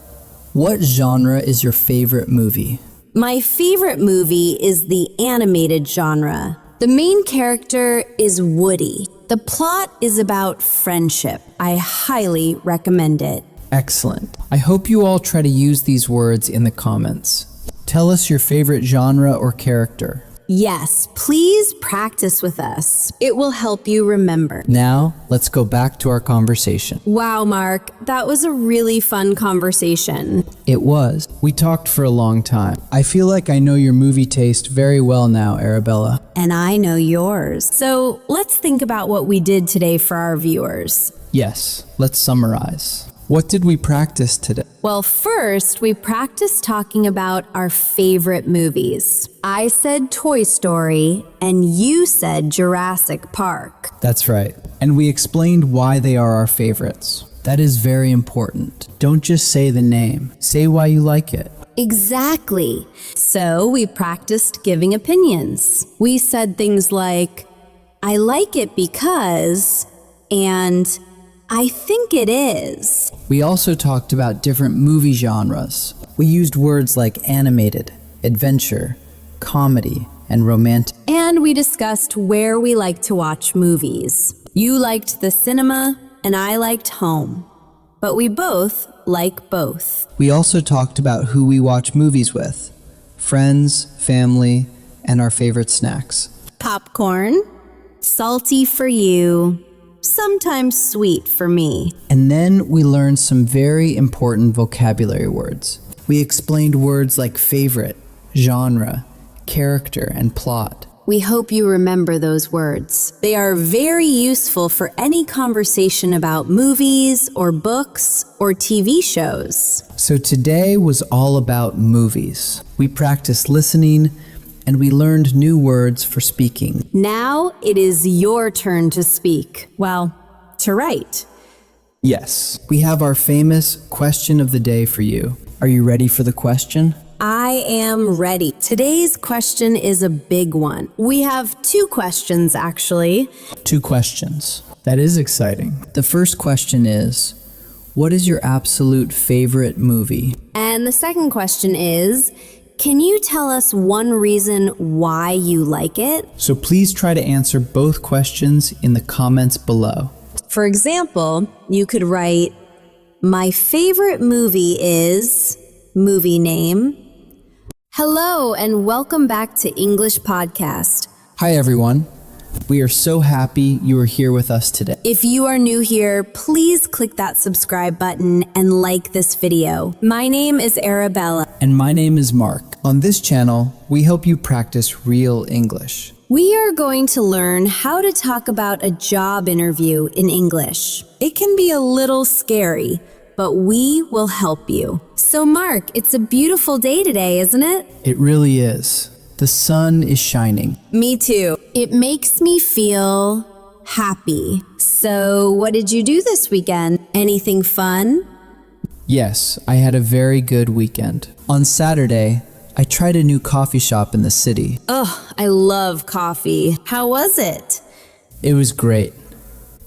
what genre is your favorite movie? My favorite movie is the animated genre. The main character is Woody. The plot is about friendship. I highly recommend it. Excellent. I hope you all try to use these words in the comments. Tell us your favorite genre or character. Yes, please practice with us. It will help you remember. Now, let's go back to our conversation. Wow, Mark, that was a really fun conversation. It was. We talked for a long time. I feel like I know your movie taste very well now, Arabella. And I know yours. So let's think about what we did today for our viewers. Yes, let's summarize. What did we practice today? Well, first, we practiced talking about our favorite movies. I said Toy Story, and you said Jurassic Park. That's right. And we explained why they are our favorites. That is very important. Don't just say the name. Say why you like it. Exactly. So we practiced giving opinions. We said things like, I like it because, and I think it is. We also talked about different movie genres. We used words like animated, adventure, comedy, and romantic. And we discussed where we like to watch movies. You liked the cinema, and I liked home. But we both like both. We also talked about who we watch movies with, friends, family, and our favorite snacks. Popcorn, salty for you, sometimes sweet for me. And then we learned some very important vocabulary words. We explained words like favorite, genre, character, and plot. We hope you remember those words. They are very useful for any conversation about movies or books or TV shows. So today was all about movies. We practiced listening and we learned new words for speaking. Now it is your turn to speak. Well, to write. Yes, we have our famous question of the day for you. Are you ready for the question? I am ready. Today's question is a big one. We have 2 questions, actually. 2 questions. That is exciting. The first question is, What is your absolute favorite movie? And the second question is, can you tell us one reason why you like it? So please try to answer both questions in the comments below. For example, you could write, my favorite movie is movie name. Hello and welcome back to English Podcast. Hi everyone. We are so happy you are here with us today. If you are new here, please click that subscribe button and like this video. My name is Arabella. And my name is Mark. On this channel, we help you practice real English. We are going to learn how to talk about a job interview in English. It can be a little scary, but we will help you. So Mark, it's a beautiful day today, isn't it? It really is. The sun is shining. Me too. It makes me feel happy. So what did you do this weekend? Anything fun? Yes, I had a very good weekend. On Saturday, I tried a new coffee shop in the city. Oh, I love coffee. How was it? It was great.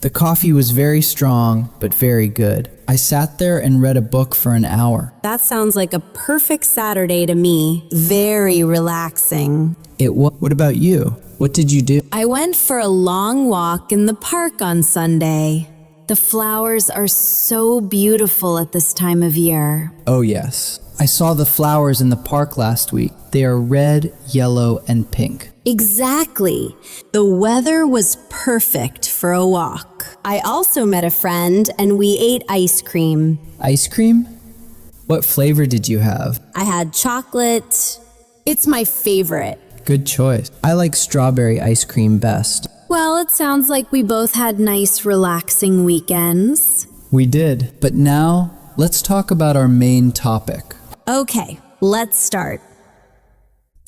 The coffee was very strong, but very good. I sat there and read a book for an hour. That sounds like a perfect Saturday to me. Very relaxing. What about you? What did you do? I went for a long walk in the park on Sunday. The flowers are so beautiful at this time of year. Oh yes. I saw the flowers in the park last week. They are red, yellow, and pink. Exactly. The weather was perfect for a walk. I also met a friend and we ate ice cream. Ice cream? What flavor did you have? I had chocolate. It's my favorite. Good choice. I like strawberry ice cream best. Well, it sounds like we both had nice, relaxing weekends. We did. But now, let's talk about our main topic. Okay, let's start.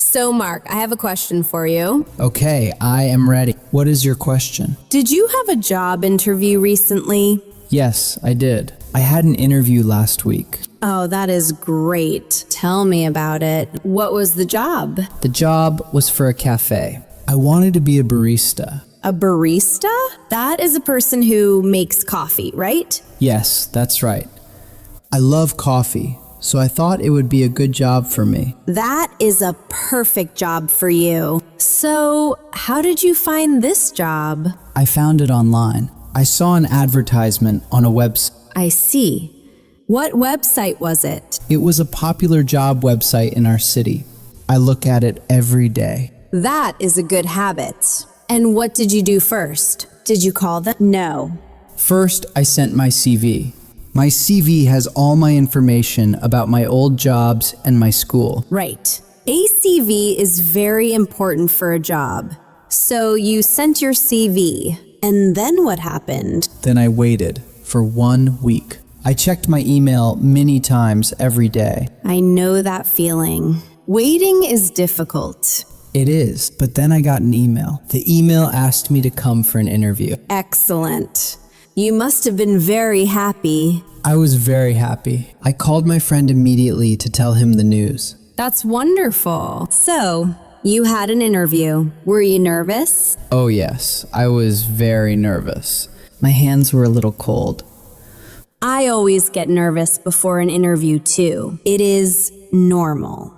So, Mark, I have a question for you. Okay, I am ready. What is your question? Did you have a job interview recently? Yes, I did. I had an interview last week. Oh, that is great. Tell me about it. What was the job? The job was for a cafe. I wanted to be a barista. A barista? That is a person who makes coffee, right? Yes, that's right. I love coffee, so I thought it would be a good job for me. That is a perfect job for you. So, how did you find this job? I found it online. I saw an advertisement on a website. I see. What website was it? It was a popular job website in our city. I look at it every day. That is a good habit. And what did you do first? Did you call them? No. First, I sent my CV. My CV has all my information about my old jobs and my school. Right. A CV is very important for a job. So you sent your CV, and then what happened? Then I waited for 1 week. I checked my email many times every day. I know that feeling. Waiting is difficult. It is, but then I got an email. The email asked me to come for an interview. Excellent. You must have been very happy. I was very happy. I called my friend immediately to tell him the news. That's wonderful. So, you had an interview. Were you nervous? Oh yes, I was very nervous. My hands were a little cold. I always get nervous before an interview too. It is normal.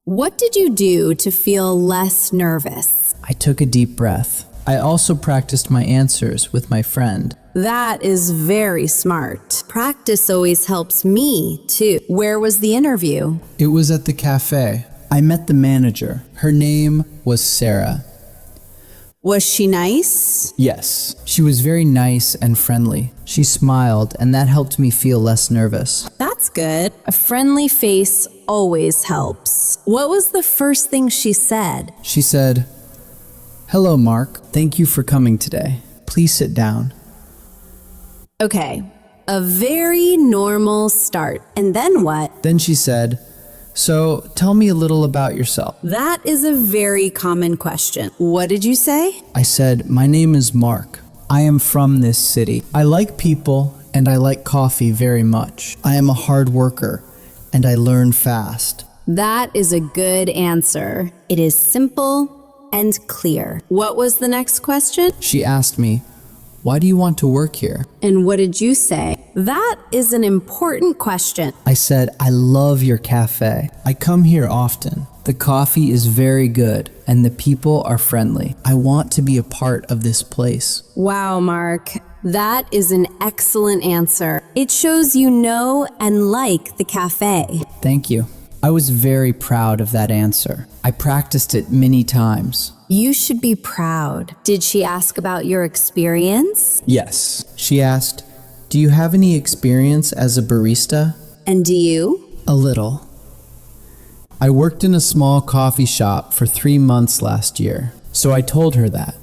What did you do to feel less nervous? I took a deep breath. I also practiced my answers with my friend. That is very smart. Practice always helps me too. Where was the interview? It was at the cafe. I met the manager. Her name was Sarah. Was she nice? Yes, she was very nice and friendly. She smiled, and that helped me feel less nervous. That's good. A friendly face always helps. What was the first thing she said? She said, "Hello, Mark. Thank you for coming today. Please sit down." Okay, a very normal start. And then what? Then she said, "So, tell me a little about yourself." That is a very common question. What did you say? I said, "My name is Mark. I am from this city. I like people and I like coffee very much. I am a hard worker and I learn fast." That is a good answer. It is simple and clear. What was the next question? She asked me, "Why do you want to work here?" And what did you say? That is an important question. I said, "I love your cafe. I come here often. The coffee is very good and the people are friendly. I want to be a part of this place." Wow, Mark. That is an excellent answer. It shows you know and like the cafe. Thank you. I was very proud of that answer. I practiced it many times. You should be proud. Did she ask about your experience? Yes. She asked, "Do you have any experience as a barista?" And do you? A little. I worked in a small coffee shop for 3 months last year, so I told her that.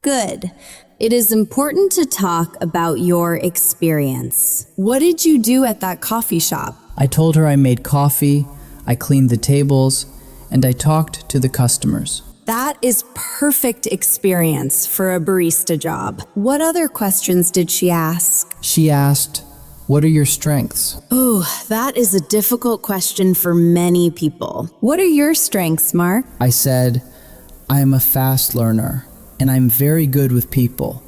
Good. It is important to talk about your experience. What did you do at that coffee shop? I told her I made coffee, I cleaned the tables, and I talked to the customers. That is perfect experience for a barista job. What other questions did she ask? She asked, "What are your strengths?" Oh, that is a difficult question for many people. What are your strengths, Mark? I said, "I am a fast learner, and I'm very good with people.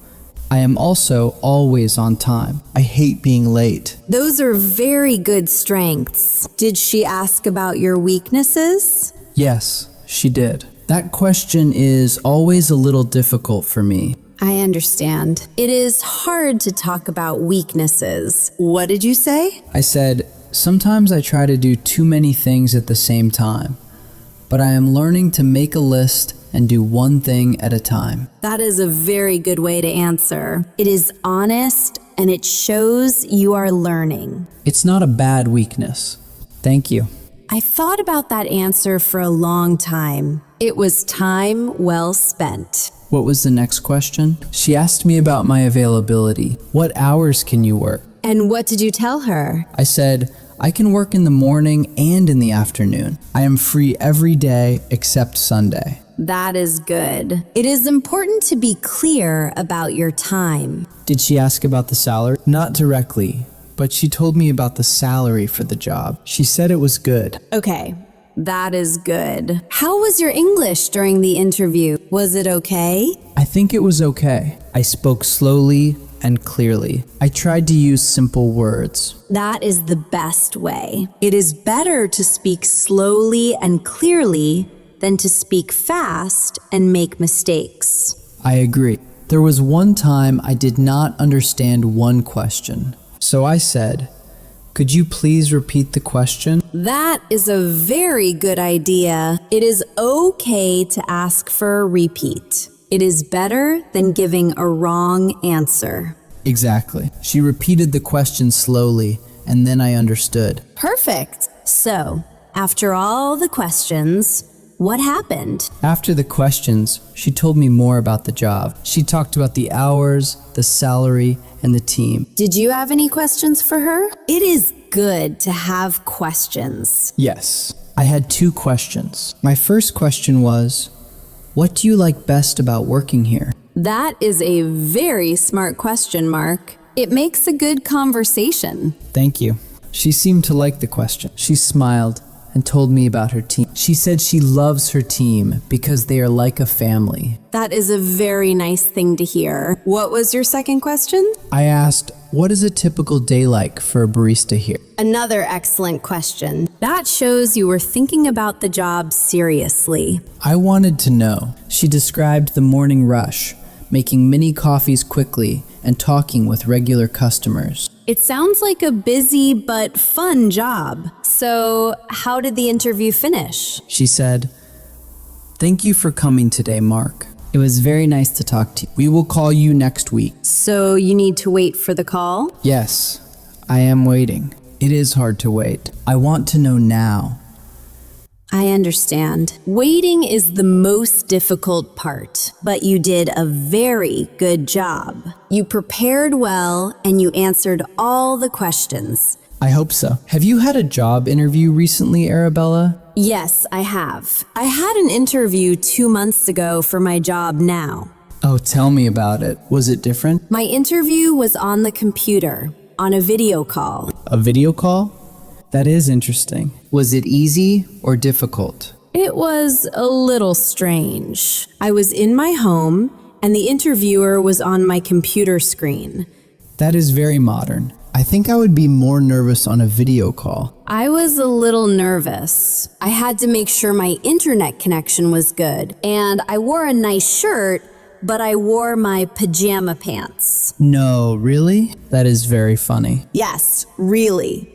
I am also always on time. I hate being late." Those are very good strengths. Did she ask about your weaknesses? Yes, she did. That question is always a little difficult for me. I understand. It is hard to talk about weaknesses. What did you say? I said, "Sometimes I try to do too many things at the same time, but I am learning to make a list and do one thing at a time." That is a very good way to answer. It is honest and it shows you are learning. It's not a bad weakness. Thank you. I thought about that answer for a long time. It was time well spent. What was the next question? She asked me about my availability. "What hours can you work?" And what did you tell her? I said, "I can work in the morning and in the afternoon. I am free every day except Sunday." That is good. It is important to be clear about your time. Did she ask about the salary? Not directly, but she told me about the salary for the job. She said it was good. Okay, that is good. How was your English during the interview? Was it okay? I think it was okay. I spoke slowly and clearly. I tried to use simple words. That is the best way. It is better to speak slowly and clearly than to speak fast and make mistakes. I agree. There was one time I did not understand one question. So I said, "Could you please repeat the question?" That is a very good idea. It is okay to ask for a repeat. It is better than giving a wrong answer. Exactly. She repeated the question slowly, and then I understood. Perfect. So, after all the questions, what happened? After the questions, she told me more about the job. She talked about the hours, the salary, and the team. Did you have any questions for her? It is good to have questions. Yes, I had 2 questions. My first question was, "What do you like best about working here?" That is a very smart question, Mark. It makes a good conversation. Thank you. She seemed to like the question. She smiled and told me about her team. She said she loves her team because they are like a family. That is a very nice thing to hear. What was your second question? I asked, "What is a typical day like for a barista here?" Another excellent question. That shows you were thinking about the job seriously. I wanted to know. She described the morning rush, making many coffees quickly and talking with regular customers. It sounds like a busy but fun job. So, how did the interview finish? She said, "Thank you for coming today, Mark. It was very nice to talk to you. We will call you next week." So, you need to wait for the call? Yes, I am waiting. It is hard to wait. I want to know now. I understand. Waiting is the most difficult part, but you did a very good job. You prepared well and you answered all the questions. I hope so. Have you had a job interview recently, Arabella? Yes, I have. I had an interview 2 months ago for my job now. Oh, tell me about it. Was it different? My interview was on the computer, on a video call. A video call? That is interesting. Was it easy or difficult? It was a little strange. I was in my home and the interviewer was on my computer screen. That is very modern. I think I would be more nervous on a video call. I was a little nervous. I had to make sure my internet connection was good, and I wore a nice shirt, but I wore my pajama pants. No, really? That is very funny. Yes, really.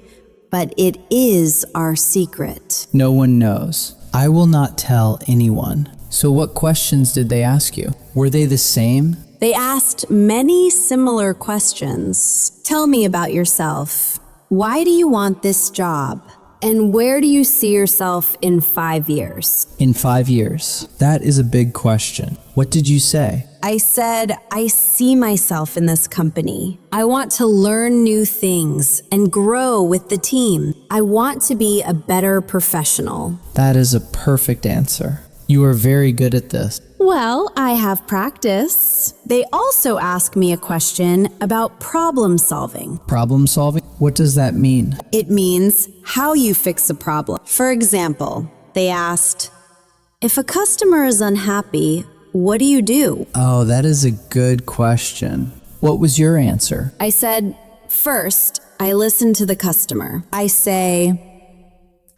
But it is our secret. No one knows. I will not tell anyone. So what questions did they ask you? Were they the same? They asked many similar questions. Tell me about yourself. Why do you want this job? And where do you see yourself in 5 years? In 5 years. That is a big question. What did you say? I said, I see myself in this company. I want to learn new things and grow with the team. I want to be a better professional. That is a perfect answer. You are very good at this. Well, I have practice. They also asked me a question about problem solving. Problem solving? What does that mean? It means how you fix a problem. For example, they asked, if a customer is unhappy, what do you do? Oh, that is a good question. What was your answer? I said, first, I listen to the customer. I say,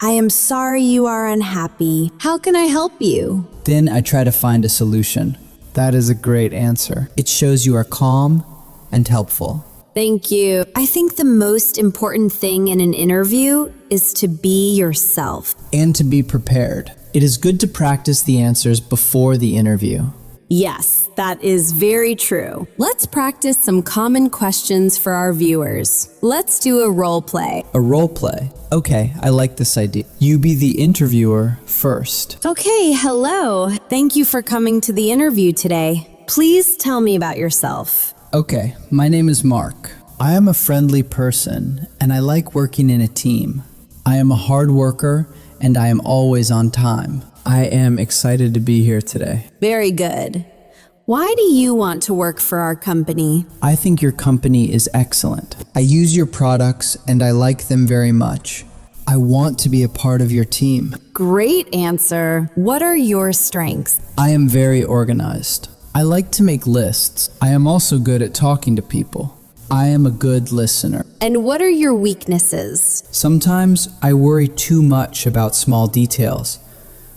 I am sorry you are unhappy. How can I help you? Then I try to find a solution. That is a great answer. It shows you are calm and helpful. Thank you. I think the most important thing in an interview is to be yourself. And to be prepared. It is good to practice the answers before the interview. Yes, that is very true. Let's practice some common questions for our viewers. Let's do a role play. A role play? Okay, I like this idea. You be the interviewer first. Okay, hello. Thank you for coming to the interview today. Please tell me about yourself. Okay, my name is Mark. I am a friendly person, and I like working in a team. I am a hard worker, and I am always on time. I am excited to be here today. Very good. Why do you want to work for our company? I think your company is excellent. I use your products, and I like them very much. I want to be a part of your team. Great answer. What are your strengths? I am very organized. I like to make lists. I am also good at talking to people. I am a good listener. And what are your weaknesses? Sometimes I worry too much about small details.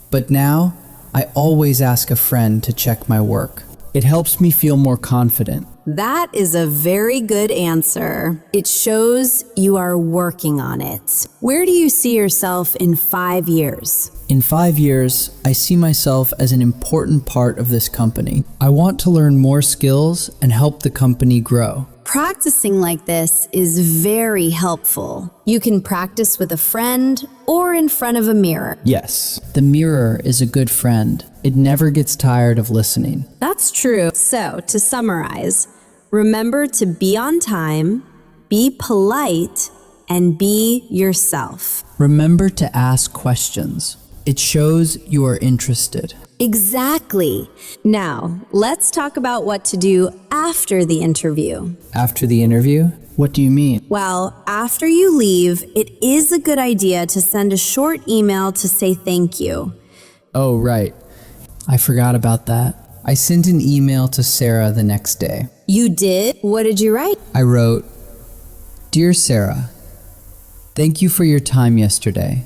But now, I always ask a friend to check my work. It helps me feel more confident. That is a very good answer. It shows you are working on it. Where do you see yourself in 5 years? In 5 years, I see myself as an important part of this company. I want to learn more skills and help the company grow. Practicing like this is very helpful. You can practice with a friend or in front of a mirror. Yes, the mirror is a good friend. It never gets tired of listening. That's true. So, to summarize, remember to be on time, be polite, and be yourself. Remember to ask questions. It shows you are interested. Exactly. Now, let's talk about what to do after the interview. After the interview? What do you mean? Well, after you leave, it is a good idea to send a short email to say thank you. Oh, right. I forgot about that. I sent an email to Sarah the next day. You did? What did you write? I wrote, Dear Sarah, thank you for your time yesterday.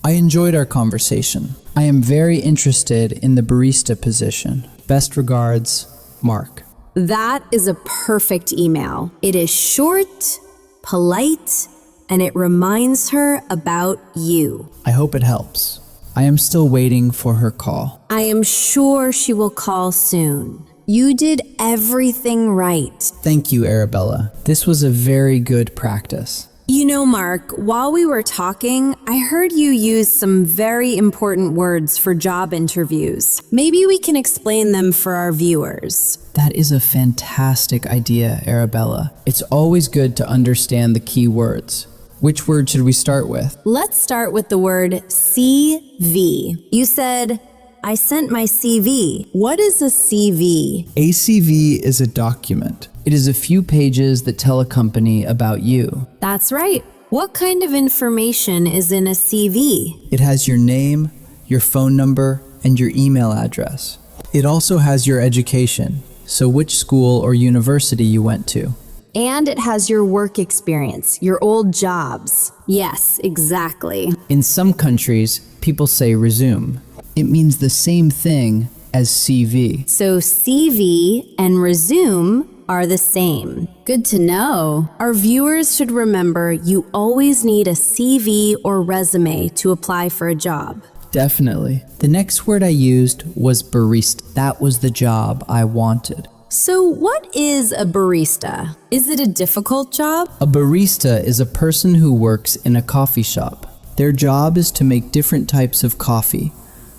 I enjoyed our conversation. I am very interested in the barista position. Best regards, Mark. That is a perfect email. It is short, polite, and it reminds her about you. I hope it helps. I am still waiting for her call. I am sure she will call soon. You did everything right. Thank you, Arabella. This was a very good practice. You know, Mark, while we were talking, I heard you use some very important words for job interviews. Maybe we can explain them for our viewers. That is a fantastic idea, Arabella. It's always good to understand the key words. Which word should we start with? Let's start with the word CV. You said, I sent my CV. What is a CV? A CV is a document. It is a few pages that tell a company about you. That's right. What kind of information is in a CV? It has your name, your phone number, and your email address. It also has your education, so which school or university you went to. And it has your work experience, your old jobs. Yes, exactly. In some countries, people say resume. It means the same thing as CV. So CV and resume are the same. Good to know. Our viewers should remember you always need a CV or resume to apply for a job. Definitely. The next word I used was barista. That was the job I wanted. So what is a barista? Is it a difficult job? A barista is a person who works in a coffee shop. Their job is to make different types of coffee,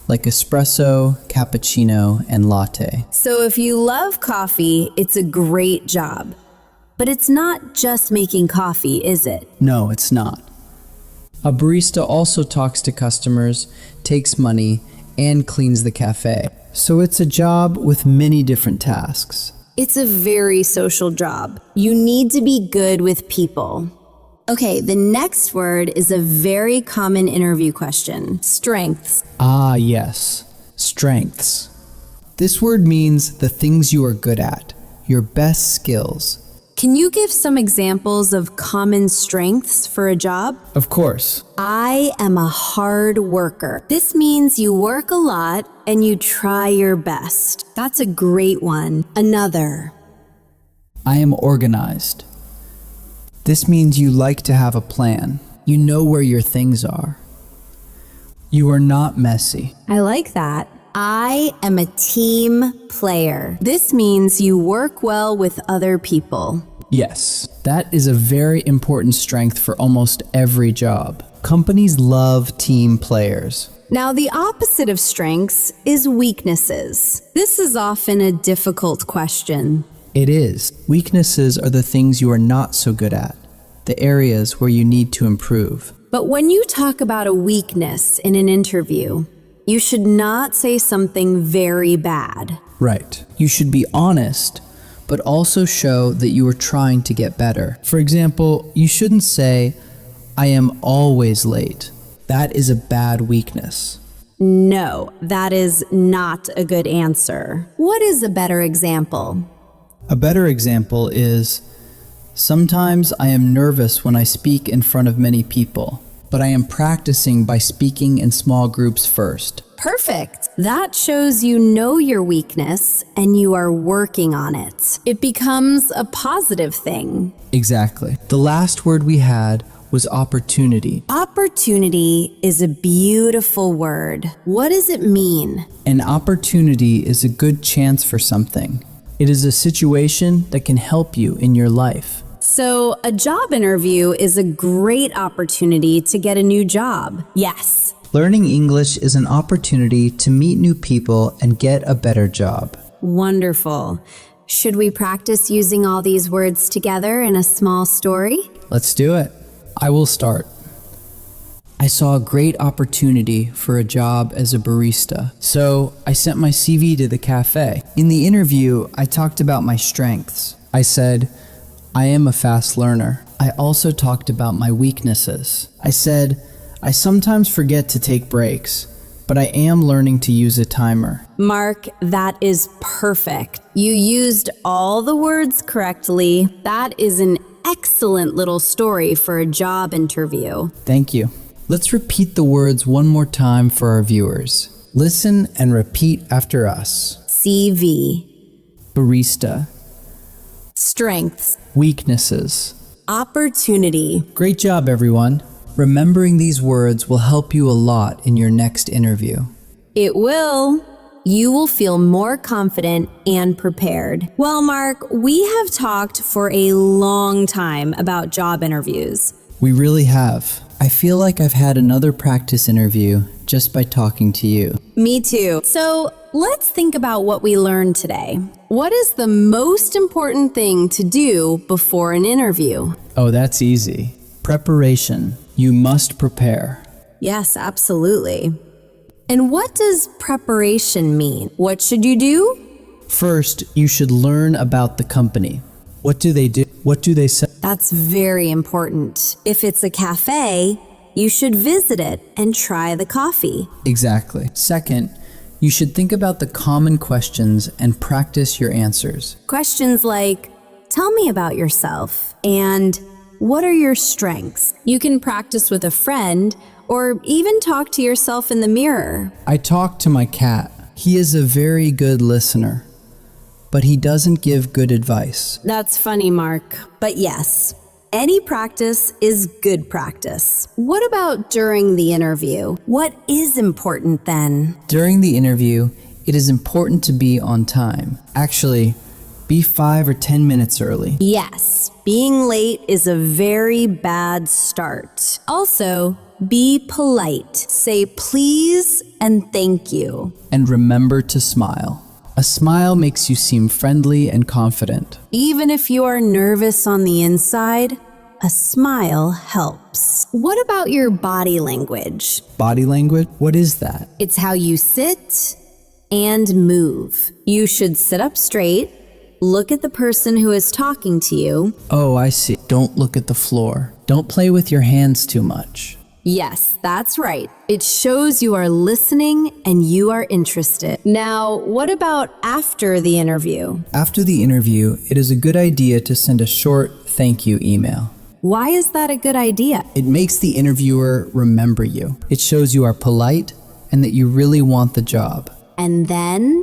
like espresso, cappuccino, and latte. So if you love coffee, it's a great job. But it's not just making coffee, is it? No, it's not. A barista also talks to customers, takes money, and cleans the cafe. So it's a job with many different tasks. It's a very social job. You need to be good with people. Okay, the next word is a very common interview question. Strengths. Ah, yes. Strengths. This word means the things you are good at, your best skills. Can you give some examples of common strengths for a job? Of course. I am a hard worker. This means you work a lot and you try your best. That's a great one. Another. I am organized. This means you like to have a plan. You know where your things are. You are not messy. I like that. I am a team player. This means you work well with other people. Yes, that is a very important strength for almost every job. Companies love team players. Now, the opposite of strengths is weaknesses. This is often a difficult question. It is. Weaknesses are the things you are not so good at, the areas where you need to improve. But when you talk about a weakness in an interview, you should not say something very bad. Right. You should be honest, but also show that you are trying to get better. For example, you shouldn't say, I am always late. That is a bad weakness. No, that is not a good answer. What is a better example? A better example is, sometimes I am nervous when I speak in front of many people, but I am practicing by speaking in small groups first. Perfect. That shows you know your weakness and you are working on it. It becomes a positive thing. Exactly. The last word we had was opportunity. Opportunity is a beautiful word. What does it mean? An opportunity is a good chance for something. It is a situation that can help you in your life. So, a job interview is a great opportunity to get a new job. Yes. Learning English is an opportunity to meet new people and get a better job. Wonderful. Should we practice using all these words together in a small story? Let's do it. I will start. I saw a great opportunity for a job as a barista, so I sent my CV to the cafe. In the interview, I talked about my strengths. I said, I am a fast learner. I also talked about my weaknesses. I said, I sometimes forget to take breaks, but I am learning to use a timer. Mark, that is perfect. You used all the words correctly. That is an excellent little story for a job interview. Thank you. Let's repeat the words one more time for our viewers. Listen and repeat after us. CV. Barista. Strengths. Weaknesses. Opportunity. Great job, everyone. Remembering these words will help you a lot in your next interview. It will. You will feel more confident and prepared. Well, Mark, we have talked for a long time about job interviews. We really have. I feel like I've had another practice interview just by talking to you. Me too. So let's think about what we learned today. What is the most important thing to do before an interview? Oh, that's easy. Preparation. You must prepare. Yes, absolutely. And what does preparation mean? What should you do? First, you should learn about the company. What do they do? What do they sell? That's very important. If it's a cafe, you should visit it and try the coffee. Exactly. Second, You should think about the common questions and practice your answers. Questions like, tell me about yourself, and what are your strengths? You can practice with a friend or even talk to yourself in the mirror. I talk to my cat. He is a very good listener, but he doesn't give good advice. That's funny, Mark. But yes, any practice is good practice. What about during the interview? What is important then? During the interview, it is important to be on time. Actually, be 5 or 10 minutes early. Yes, being late is a very bad start. Also, be polite. Say please and thank you. And remember to smile. A smile makes you seem friendly and confident. Even if you are nervous on the inside, a smile helps. What about your body language? Body language? What is that? It's how you sit and move. You should sit up straight, look at the person who is talking to you. Oh, I see. Don't look at the floor. Don't play with your hands too much. Yes, that's right. It shows you are listening and you are interested. Now, what about after the interview? After the interview, it is a good idea to send a short thank you email. Why is that a good idea? It makes the interviewer remember you. It shows you are polite and that you really want the job. And then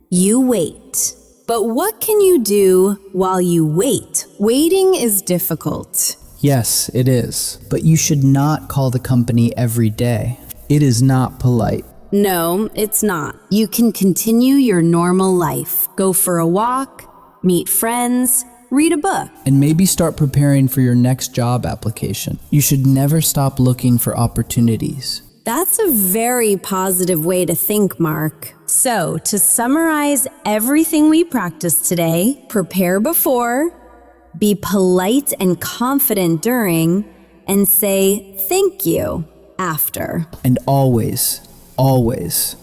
you wait. But what can you do while you wait? Waiting is difficult. Yes, it is. But you should not call the company every day. It is not polite. No, it's not. You can continue your normal life. Go for a walk, meet friends, read a book. And maybe start preparing for your next job application. You should never stop looking for opportunities. That's a very positive way to think, Mark. So, to summarize everything we practiced today, prepare before, be polite and confident during, and say thank you after. And always, always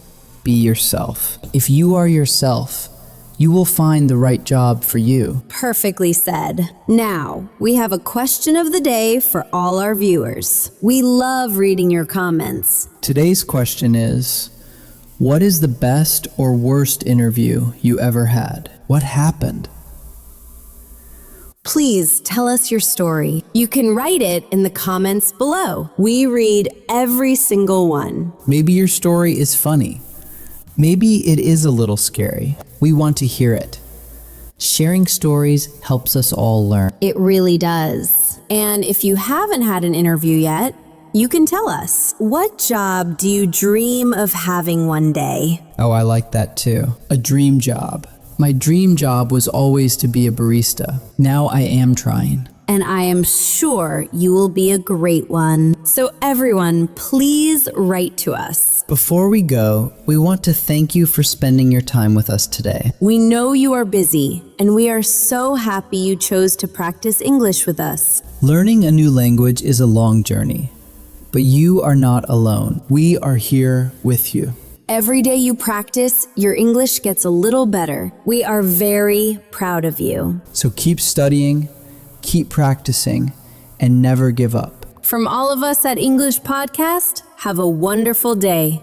be yourself. If you are yourself, you will find the right job for you. Perfectly said. Now, we have a question of the day for all our viewers. We love reading your comments. Today's question is, what is the best or worst interview you ever had? What happened? Please tell us your story. You can write it in the comments below. We read every single one. Maybe your story is funny. Maybe it is a little scary. We want to hear it. Sharing stories helps us all learn. It really does. And if you haven't had an interview yet, you can tell us. What job do you dream of having one day? Oh, I like that too. A dream job. My dream job was always to be a barista. Now I am trying. And I am sure you will be a great one. So everyone, please write to us. Before we go, we want to thank you for spending your time with us today. We know you are busy, and we are so happy you chose to practice English with us. Learning a new language is a long journey, but you are not alone. We are here with you. Every day you practice, your English gets a little better. We are very proud of you. So keep studying, keep practicing, and never give up. From all of us at English Podcast, have a wonderful day.